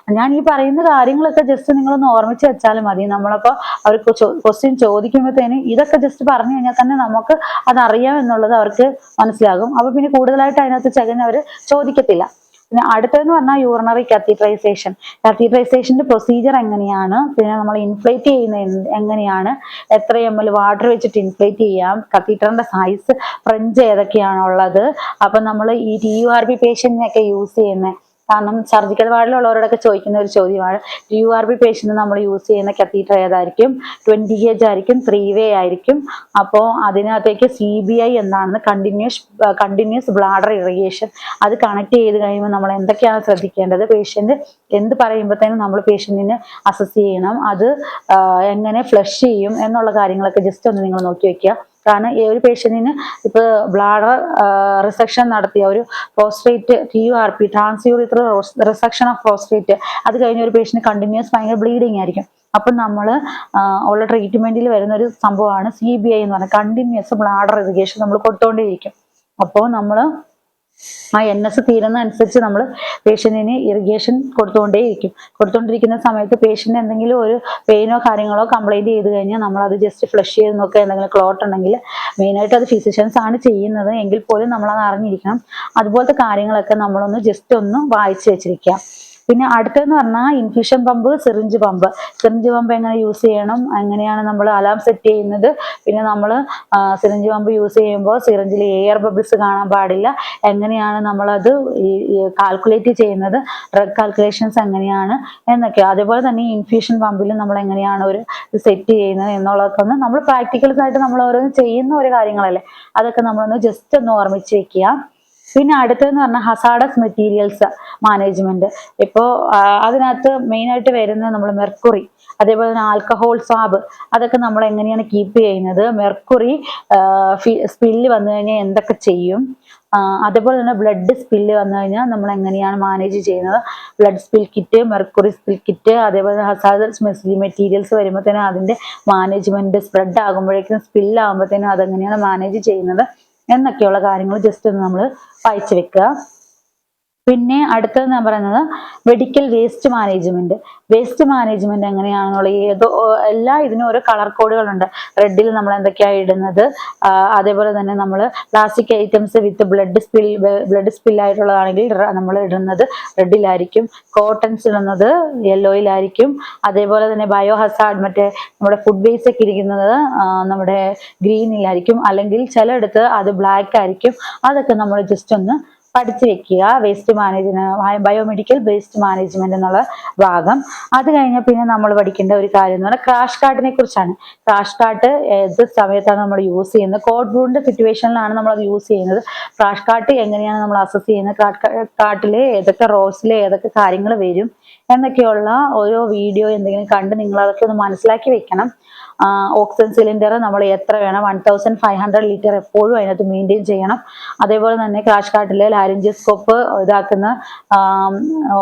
ഞാൻ ഈ പറയുന്ന കാര്യങ്ങളൊക്കെ ജസ്റ്റ് നിങ്ങളൊന്ന് ഓർമ്മിച്ച് വെച്ചാലും മതി. നമ്മളപ്പോൾ അവർ ക്വസ്റ്റ്യൻ ചോദിക്കുമ്പോഴത്തേന് ഇതൊക്കെ ജസ്റ്റ് പറഞ്ഞു കഴിഞ്ഞാൽ തന്നെ നമുക്ക് അതറിയാം എന്നുള്ളത് അവർക്ക് മനസ്സിലാകും. അപ്പൊ പിന്നെ കൂടുതലായിട്ട് അതിനകത്ത് ചകഞ്ഞ് അവർ ചോദിക്കത്തില്ല. പിന്നെ അടുത്തതെന്ന് പറഞ്ഞാൽ യൂറിനറി കാത്തീട്രൈസേഷൻ. കാത്തീട്രൈസേഷന്റെ പ്രൊസീജിയർ എങ്ങനെയാണ്, പിന്നെ നമ്മൾ ഇൻഫ്ലേറ്റ് ചെയ്യുന്ന എങ്ങനെയാണ്, എത്ര ml വാട്ടർ വെച്ചിട്ട് ഇൻഫ്ലേറ്റ് ചെയ്യാം, കത്തീറ്ററിന്റെ സൈസ് ഫ്രഞ്ച് ഏതൊക്കെയാണുള്ളത്, അപ്പൊ നമ്മൾ ഈ TURB പേഷ്യന്റിനൊക്കെ യൂസ് ചെയ്യുന്ന, കാരണം സർജിക്കൽ വാർഡിലുള്ളവരോടൊക്കെ ചോദിക്കുന്ന ഒരു ചോദ്യമാണ് TURB പേഷ്യന്റ് നമ്മൾ യൂസ് ചെയ്യുന്ന കത്തീറ്റർ ഏതായിരിക്കും, 20 gauge ആയിരിക്കും, 3 way ആയിരിക്കും. അപ്പോൾ അതിനകത്തേക്ക് CBI എന്താണെന്ന്, കണ്ടിന്യൂസ് ബ്ലാഡർ ഇറിഗേഷൻ, അത് കണക്ട് ചെയ്ത് കഴിയുമ്പോൾ നമ്മൾ എന്തൊക്കെയാണ് ശ്രദ്ധിക്കേണ്ടത്, പേഷ്യന്റ് എന്ത് പറയുമ്പോഴത്തേനും നമ്മൾ പേഷ്യന്റിനെ അസസ് ചെയ്യണം, അത് എങ്ങനെ ഫ്ലഷ് ചെയ്യും എന്നുള്ള കാര്യങ്ങളൊക്കെ ജസ്റ്റ് ഒന്ന് നിങ്ങൾ നോക്കി വെക്കുക. കാരണം ഈ ഒരു പേഷ്യന്റിന് ഇപ്പൊ ബ്ലാഡർ റിസെക്ഷൻ നടത്തിയ ഒരു prostate TURP, transurethral resection of prostate, അത് കഴിഞ്ഞ ഒരു പേഷ്യന്റ് കണ്ടിന്യൂസ് ഭയങ്കര ബ്ലീഡിങ് ആയിരിക്കും. അപ്പൊ നമ്മൾ ഉള്ള ട്രീറ്റ്മെന്റിൽ വരുന്ന ഒരു സംഭവമാണ് CBI എന്ന് പറയുന്നത്, കണ്ടിന്യൂസ് ബ്ലാഡർ ഇറിഗേഷൻ നമ്മൾ കൊടുത്തുകൊണ്ടേയിരിക്കും. അപ്പോൾ നമ്മൾ ആ NS തീരുന്ന അനുസരിച്ച് നമ്മൾ പേഷ്യന്റിന് ഇറിഗേഷൻ കൊടുത്തുകൊണ്ടിരിക്കുന്ന സമയത്ത് പേഷ്യന്റ് എന്തെങ്കിലും ഒരു പെയിനോ കാര്യങ്ങളോ കംപ്ലൈന്റ് ചെയ്ത് കഴിഞ്ഞാൽ നമ്മൾ അത് ജസ്റ്റ് ഫ്ലഷ് ചെയ്ത് നോക്കുക. എന്തെങ്കിലും ക്ലോട്ട് ഉണ്ടെങ്കിൽ, മെയിനായിട്ട് അത് ഫിസിഷ്യൻസ് ആണ് ചെയ്യുന്നത് എങ്കിൽ പോലും നമ്മളത് അറിഞ്ഞിരിക്കണം. അതുപോലത്തെ കാര്യങ്ങളൊക്കെ നമ്മളൊന്ന് ജസ്റ്റ് ഒന്ന് വായിച്ചു വെച്ചിരിക്കുക. പിന്നെ അടുത്തെന്ന് പറഞ്ഞാൽ ഇൻഫ്യൂഷൻ പമ്പ്, സിറിഞ്ച് പമ്പ് എങ്ങനെ യൂസ് ചെയ്യണം, എങ്ങനെയാണ് നമ്മൾ അലാം സെറ്റ് ചെയ്യുന്നത്, പിന്നെ നമ്മൾ സിറിഞ്ച് പമ്പ് യൂസ് ചെയ്യുമ്പോൾ സിറിഞ്ചിൽ എയർ ബബിൾസ് കാണാൻ പാടില്ല, എങ്ങനെയാണ് നമ്മളത് കാൽക്കുലേറ്റ് ചെയ്യുന്നത്, ഡ്രഗ് കാൽക്കുലേഷൻസ് എങ്ങനെയാണ് എന്നൊക്കെ. അതേപോലെ തന്നെ ഇൻഫ്യൂഷൻ പമ്പിൽ നമ്മൾ എങ്ങനെയാണ് ഒരു സെറ്റ് ചെയ്യുന്നത് എന്നുള്ളതൊക്കെ ഒന്ന് നമ്മൾ പ്രാക്ടിക്കൽസ് ആയിട്ട് നമ്മൾ ഓരോന്ന് ചെയ്യുന്ന ഒരു കാര്യങ്ങളല്ലേ, അതൊക്കെ നമ്മളൊന്ന് ജസ്റ്റ് ഒന്ന് ഓർമ്മിച്ച് വെക്കുക. പിന്നെ അടുത്തതെന്ന് പറഞ്ഞാൽ ഹസാഡസ് മെറ്റീരിയൽസ് മാനേജ്മെന്റ്. ഇപ്പോൾ അതിനകത്ത് മെയിനായിട്ട് വരുന്നത് നമ്മൾ മെർക്കുറി, അതേപോലെ തന്നെ ആൽക്കഹോൾ സ്വാബ്, അതൊക്കെ നമ്മൾ എങ്ങനെയാണ് കീപ്പ് ചെയ്യുന്നത്, മെർക്കുറി സ്പില്ല് വന്നു കഴിഞ്ഞാൽ എന്തൊക്കെ ചെയ്യും, അതേപോലെ തന്നെ ബ്ലഡ് സ്പില്ല് വന്നു കഴിഞ്ഞാൽ നമ്മൾ എങ്ങനെയാണ് മാനേജ് ചെയ്യുന്നത്, blood spill kit, mercury spill kit, അതേപോലെ ഹസാഡസ് മെറ്റീരിയൽസ് വരുമ്പോഴത്തേനും അതിന്റെ മാനേജ്മെന്റ്, സ്പ്രെഡ് ആകുമ്പോഴേക്കും സ്പില്ല് ആകുമ്പോഴത്തേനും അതെങ്ങനെയാണ് മാനേജ് ചെയ്യുന്നത് എന്നൊക്കെയുള്ള കാര്യങ്ങൾ ജസ്റ്റ് ഒന്ന് നമ്മൾ വായിച്ചു വെക്കുക. പിന്നെ അടുത്തത് ഞാൻ പറയുന്നത് മെഡിക്കൽ വേസ്റ്റ് മാനേജ്മെന്റ് എങ്ങനെയാണെന്നുള്ള എല്ലാ ഇതിനും ഓരോ കളർ കോഡുകളുണ്ട്. റെഡിൽ നമ്മൾ എന്തൊക്കെയാണ് ഇടുന്നത്, അതേപോലെ തന്നെ നമ്മൾ പ്ലാസ്റ്റിക് ഐറ്റംസ് വിത്ത് ബ്ലഡ് സ്പില്ലായിട്ടുള്ളതാണെങ്കിൽ നമ്മൾ ഇടുന്നത് റെഡിലായിരിക്കും, കോട്ടൺസ് ഇടുന്നത് യെല്ലോയിലായിരിക്കും, അതേപോലെ തന്നെ ബയോ ഹസാർഡ് മറ്റേ നമ്മുടെ ഫുഡ് വേസ്റ്റ് ഒക്കെ ഇരിക്കുന്നത് നമ്മുടെ ഗ്രീനിലായിരിക്കും, അല്ലെങ്കിൽ ചിലയിടത്ത് അത് ബ്ലാക്ക് ആയിരിക്കും. അതൊക്കെ നമ്മൾ ജസ്റ്റ് ഒന്ന് പഠിച്ചു വെക്കുക. ബയോമെഡിക്കൽ വേസ്റ്റ് മാനേജ്മെന്റ് എന്നുള്ള ഭാഗം. അത് കഴിഞ്ഞാൽ പിന്നെ നമ്മൾ പഠിക്കേണ്ട ഒരു കാര്യം എന്ന് പറഞ്ഞാൽ ക്രാഷ് കാർട്ടിനെ കുറിച്ചാണ്. ക്രാഷ് കാർട്ട് ഏത് സമയത്താണ് നമ്മൾ യൂസ് ചെയ്യുന്നത്, കോഡ് ബ്ലൂവിന്റെ സിറ്റുവേഷനിലാണ് നമ്മൾ അത് യൂസ് ചെയ്യുന്നത്. ക്രാഷ് കാർട്ട് എങ്ങനെയാണ് നമ്മൾ അസസ് ചെയ്യുന്നത്, കാർട്ടിൽ ഏതൊക്കെ റോസിൽ ഏതൊക്കെ കാര്യങ്ങൾ വരും എന്നൊക്കെയുള്ള ഓരോ വീഡിയോ എന്തെങ്കിലും കണ്ട് നിങ്ങൾ അതൊക്കെ ഒന്ന് മനസ്സിലാക്കി വെക്കണം. ഓക്സിജൻ സിലിണ്ടർ നമ്മൾ എത്ര വേണം, 1500 ലിറ്റർ എപ്പോഴും അതിനകത്ത് മെയിൻറ്റെയിൻ ചെയ്യണം. അതേപോലെ തന്നെ ക്രാഷ് കാർട്ടിലെ ലാരിഞ്ചോസ്കോപ്പ് ഇതാക്കുന്ന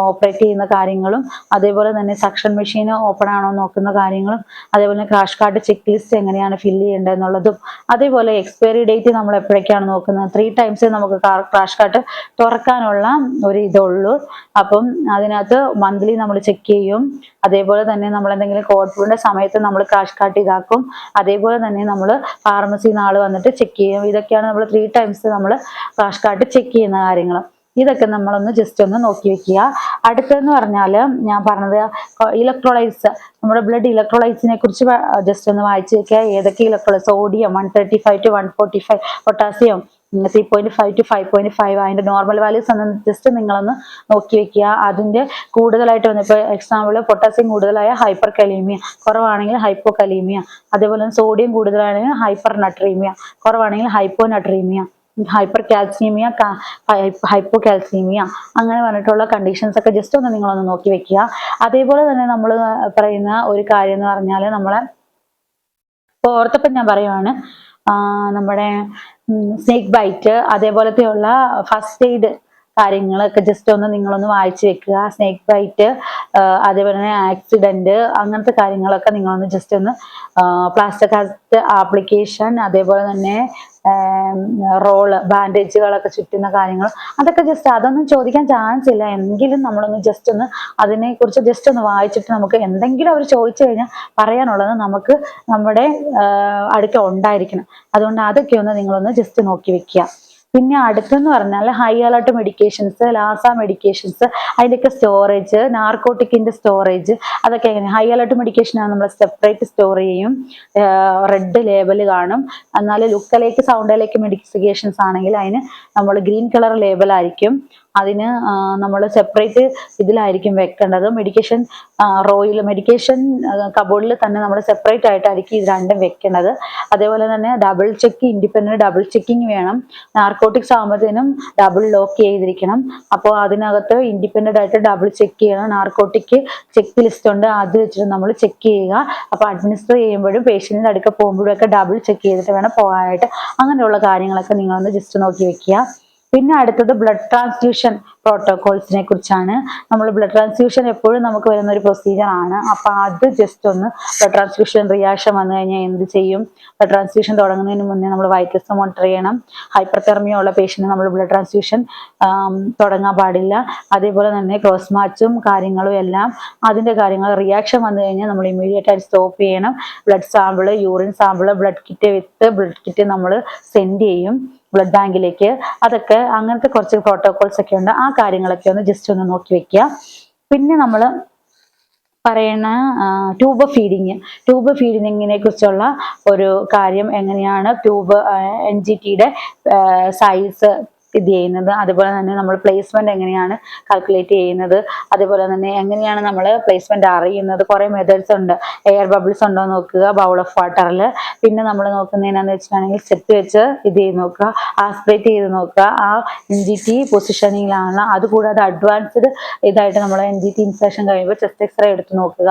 ഓപ്പറേറ്റ് ചെയ്യുന്ന കാര്യങ്ങളും, അതേപോലെ തന്നെ സക്ഷൻ മെഷീൻ ഓപ്പൺ ആണോ നോക്കുന്ന കാര്യങ്ങളും, അതേപോലെ ക്രാഷ് കാർട്ട് ചെക്ക് ലിസ്റ്റ് എങ്ങനെയാണ് ഫില്ല് ചെയ്യേണ്ടത് എന്നുള്ളതും, അതേപോലെ എക്സ്പയറി ഡേറ്റ് നമ്മൾ എപ്പോഴൊക്കെയാണ് നോക്കുന്നത്, 3 times നമുക്ക് ക്രാഷ് കാർട്ട് തുറക്കാനുള്ള ഒരു ഇതുള്ളൂ. അപ്പം അതിനകത്ത് മന്ത്ലി നമ്മൾ ചെക്ക് ചെയ്യും. അതേപോലെ തന്നെ നമ്മൾ എന്തെങ്കിലും കോഡ് ബ്ലൂവിന്റെ സമയത്ത് നമ്മൾ ക്രാഷ് കാർട്ട് ഇതാക്കും. അതേപോലെ തന്നെ നമ്മൾ ഫാർമസിയിൽ നിന്ന് ആൾ വന്നിട്ട് ചെക്ക് ചെയ്യും. ഇതൊക്കെയാണ് നമ്മൾ 3 times നമ്മൾ ക്രാഷ് കാർട്ട് ചെക്ക് ചെയ്യുന്ന കാര്യങ്ങൾ. ഇതൊക്കെ നമ്മളൊന്ന് ജസ്റ്റ് ഒന്ന് നോക്കി വെക്കുക. അടുത്തെന്ന് പറഞ്ഞാൽ ഞാൻ പറഞ്ഞത് ഇലക്ട്രോലൈറ്റ്സ്, നമ്മുടെ ബ്ലഡ് ഇലക്ട്രോലൈറ്റ്സിനെ കുറിച്ച് ജസ്റ്റ് ഒന്ന് വായിച്ചു വെക്കുക. ഏതൊക്കെ electrolyte, sodium 135 to 145, potassium 3.5 to 5.5, അതിന്റെ നോർമൽ വാല്യൂസ് ഒന്ന് ജസ്റ്റ് നിങ്ങളൊന്ന് നോക്കി വെക്കുക. അതിന്റെ കൂടുതലായിട്ട് വന്ന് ഇപ്പോൾ എക്സാമ്പിൾ പൊട്ടാസ്യം കൂടുതലായ ഹൈപ്പർ കലീമിയ, കുറവാണെങ്കിൽ ഹൈപ്പോ കലീമിയ, അതേപോലെ തന്നെ സോഡിയം കൂടുതലാണെങ്കിൽ ഹൈപ്പർ നട്രീമിയ, കുറവാണെങ്കിൽ hyponatraemia, hypercalcaemia, hypocalcaemia, അങ്ങനെ പറഞ്ഞിട്ടുള്ള കണ്ടീഷൻസ് ഒക്കെ ജസ്റ്റ് ഒന്ന് നിങ്ങളൊന്ന് നോക്കി വെക്കുക. അതേപോലെ തന്നെ നമ്മൾ പറയുന്ന ഒരു കാര്യം എന്ന് പറഞ്ഞാൽ നമ്മളെ ഇപ്പോൾ ഓർത്തപ്പം ഞാൻ പറയുവാണ്, നമ്മുടെ സ്നേക്ക് ബൈറ്റ്, അതേപോലത്തെയുള്ള ഫസ്റ്റ് എയ്ഡ് കാര്യങ്ങളൊക്കെ ജസ്റ്റ് ഒന്ന് നിങ്ങളൊന്ന് വായിച്ചു വെക്കുക. സ്നേക്ക് ബൈറ്റ്, അതേപോലെ തന്നെ ആക്സിഡന്റ്, അങ്ങനത്തെ കാര്യങ്ങളൊക്കെ നിങ്ങളൊന്ന് ജസ്റ്റ് ഒന്ന് പ്ലാസ്റ്റർ കാസ്റ്റ് ആപ്ലിക്കേഷൻ, അതേപോലെ തന്നെ റോള് ബാൻഡേജുകളൊക്കെ ചുറ്റുന്ന കാര്യങ്ങൾ അതൊക്കെ ജസ്റ്റ് അതൊന്നും ചോദിക്കാൻ ചാൻസ് ഇല്ല. എങ്കിലും നമ്മളൊന്ന് ജസ്റ്റ് ഒന്ന് അതിനെക്കുറിച്ച് ജസ്റ്റ് ഒന്ന് വായിച്ചിട്ട് നമുക്ക് എന്തെങ്കിലും അവർ ചോദിച്ചു കഴിഞ്ഞാൽ പറയാനുള്ളത് നമുക്ക് നമ്മുടെ അടുക്ക ഉണ്ടായിരിക്കണം. അതുകൊണ്ട് അതൊക്കെ ഒന്ന് നിങ്ങളൊന്ന് ജസ്റ്റ് നോക്കി വെക്കുക. പിന്നെ അടുത്തെന്ന് പറഞ്ഞാൽ high alert medications, Lhasa medications, അതിൻ്റെയൊക്കെ സ്റ്റോറേജ്, നാർക്കോട്ടിക്കിന്റെ സ്റ്റോറേജ് അതൊക്കെ എങ്ങനെ. ഹൈ അലർട്ട് മെഡിക്കേഷൻ ആണ് നമ്മൾ സെപ്പറേറ്റ് സ്റ്റോർ ചെയ്യും, റെഡ് ലേബൽ കാണും. എന്നാൽ ലുക്കലേക്ക് സൗണ്ടിലേക്ക് മെഡിക്കേഷൻസ് ആണെങ്കിൽ അതിന് നമ്മൾ ഗ്രീൻ കളർ ലേബൽ ആയിരിക്കും. അതിന് നമ്മൾ സെപ്പറേറ്റ് ഇതിലായിരിക്കും വെക്കേണ്ടത്. മെഡിക്കേഷൻ റോയിൽ മെഡിക്കേഷൻ കബോർഡിൽ തന്നെ നമ്മൾ സെപ്പറേറ്റ് ആയിട്ടായിരിക്കും ഇത് രണ്ടും വെക്കേണ്ടത്. അതേപോലെ തന്നെ double check, independent double checking വേണം. നാർക്കോട്ടിക്സ് ആകുമ്പോഴത്തേനും ഡബിൾ ലോക്ക് ചെയ്തിരിക്കണം. അപ്പോൾ അതിനകത്ത് ഇൻഡിപെൻഡന്റ് ആയിട്ട് ഡബിൾ ചെക്ക് ചെയ്യണം. നാർക്കോട്ടിക് ചെക്ക് ലിസ്റ്റ് ഉണ്ട്, അത് വെച്ചിട്ട് നമ്മൾ ചെക്ക് ചെയ്യുക. അപ്പോൾ അഡ്മിനിസ്റ്റർ ചെയ്യുമ്പോഴും പേഷ്യന്റിന്റെ അടുക്ക പോകുമ്പോഴും ഒക്കെ ഡബിൾ ചെക്ക് ചെയ്തിട്ട് വേണം പോകാനായിട്ട്. അങ്ങനെയുള്ള കാര്യങ്ങളൊക്കെ നിങ്ങളൊന്ന് ജസ്റ്റ് നോക്കി വെക്കുക. പിന്നെ അടുത്തത് ബ്ലഡ് ട്രാൻസ്ഫ്യൂഷൻ പ്രോട്ടോകോൾസിനെ കുറിച്ചാണ്. നമ്മൾ ബ്ലഡ് ട്രാൻസ്ഫ്യൂഷൻ എപ്പോഴും നമുക്ക് വരുന്ന ഒരു പ്രൊസീജിയർ ആണ്. അപ്പൊ അത് ജസ്റ്റ് ഒന്ന് ബ്ലഡ് ട്രാൻസ്ഫ്യൂഷൻ റിയാക്ഷൻ വന്നു കഴിഞ്ഞാൽ എന്ത് ചെയ്യും, ബ്ലഡ് ട്രാൻസ്ഫ്യൂഷൻ തുടങ്ങുന്നതിന് മുന്നേ നമ്മൾ വൈറ്റൽസ് മോണിറ്റർ ചെയ്യണം. ഹൈപ്പർതെർമിയ ഉള്ള പേഷ്യന്റ് നമ്മൾ ബ്ലഡ് ട്രാൻസ്ഫ്യൂഷൻ തുടങ്ങാൻ പാടില്ല. അതേപോലെ തന്നെ ക്രോസ് മാച്ചും കാര്യങ്ങളും എല്ലാം അതിന്റെ കാര്യങ്ങൾ റിയാക്ഷൻ വന്നു കഴിഞ്ഞാൽ നമ്മൾ ഇമ്മീഡിയറ്റ് ആയിട്ട് സ്റ്റോപ്പ് ചെയ്യണം. Blood sample, urine sample, blood kit നമ്മൾ സെൻഡ് ചെയ്യും ബ്ലഡ് ബാങ്കിലേക്ക്. അതൊക്കെ അങ്ങനത്തെ കുറച്ച് പ്രോട്ടോകോൾസ് ഒക്കെ ഉണ്ട്. ആ കാര്യങ്ങളൊക്കെ ഒന്ന് ജസ്റ്റ് ഒന്ന് നോക്കി വെക്കുക. പിന്നെ നമ്മൾ പറയുന്ന ട്യൂബ് ഫീഡിങ്ങിനെ കുറിച്ചുള്ള ഒരു കാര്യം, എങ്ങനെയാണ് ട്യൂബ് NGTയുടെ സൈസ് ഇത് ചെയ്യുന്നത്, അതുപോലെ തന്നെ നമ്മൾ പ്ലേസ്മെന്റ് എങ്ങനെയാണ് കാൽക്കുലേറ്റ് ചെയ്യുന്നത്, അതേപോലെ തന്നെ എങ്ങനെയാണ് നമ്മൾ പ്ലേസ്മെന്റ് അറിയുന്നത്. കുറേ മെത്തേഡ്സ് ഉണ്ട്. എയർ ബബിൾസ് ഉണ്ടോ നോക്കുക ബൗൾ ഓഫ് വാട്ടറിൽ. പിന്നെ നമ്മൾ നോക്കുന്നതിനാന്ന് വെച്ചിട്ടുണ്ടെങ്കിൽ സ്റ്റെപ്പ് വെച്ച് ഇത് ചെയ്ത് നോക്കുക, ആസ്പിറേറ്റ് ചെയ്ത് നോക്കുക. ആ NGT പൊസിഷനിങ്ങിലാണ്. അതുകൂടാതെ അഡ്വാൻസ്ഡ് ഇതായിട്ട് നമ്മൾ NGT ഇൻസേഷൻ കഴിയുമ്പോൾ ചെസ്റ്റ് എക്സ്റേ എടുത്ത് നോക്കുക,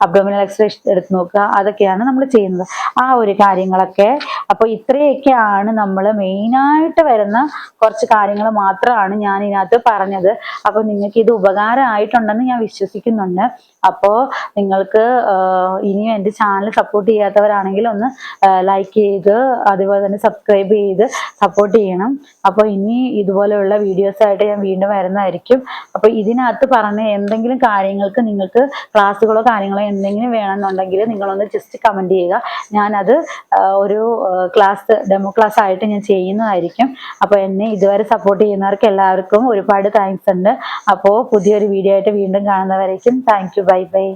അബ്ഡോമിനൽ എക്സ്റേ എടുത്ത് നോക്കുക. അതൊക്കെയാണ് നമ്മൾ ചെയ്യുന്നത്, ആ ഒരു കാര്യങ്ങളൊക്കെ. അപ്പോൾ ഇത്രയൊക്കെയാണ് നമ്മൾ മെയിനായിട്ട് വരുന്ന കുറച്ച് കാര്യങ്ങൾ മാത്രമാണ് ഞാൻ ഇതിനകത്ത് പറഞ്ഞത്. അപ്പോൾ നിങ്ങൾക്ക് ഇത് ഉപകാരമായിട്ടുണ്ടെന്ന് ഞാൻ വിശ്വസിക്കുന്നുണ്ട്. അപ്പോൾ നിങ്ങൾക്ക് ഇനിയും എൻ്റെ ചാനൽ സപ്പോർട്ട് ചെയ്യാത്തവരാണെങ്കിൽ ഒന്ന് ലൈക്ക് ചെയ്ത് അതുപോലെ തന്നെ സബ്സ്ക്രൈബ് ചെയ്ത് സപ്പോർട്ട് ചെയ്യണം. അപ്പോൾ ഇനി ഇതുപോലെയുള്ള വീഡിയോസായിട്ട് ഞാൻ വീണ്ടും വരുന്നതായിരിക്കും. അപ്പോൾ ഇതിനകത്ത് പറഞ്ഞ എന്തെങ്കിലും കാര്യങ്ങൾക്ക് നിങ്ങൾക്ക് ക്ലാസ്സുകളോ കാര്യങ്ങളോ എന്തെങ്കിലും വേണമെന്നുണ്ടെങ്കിൽ നിങ്ങളൊന്ന് ജസ്റ്റ് കമൻറ്റ് ചെയ്യുക. ഞാനത് ഒരു ഡെമോ ക്ലാസ് ആയിട്ട് ഞാൻ ചെയ്യുന്നതായിരിക്കും. അപ്പോൾ എന്നെ ഇതുവരെ സപ്പോർട്ട് ചെയ്യുന്നവർക്ക് എല്ലാവർക്കും ഒരുപാട് താങ്ക്സ് ഉണ്ട്. അപ്പോൾ പുതിയൊരു വീഡിയോ ആയിട്ട് വീണ്ടും കാണുന്നവരേക്കും താങ്ക് യു. Bye bye.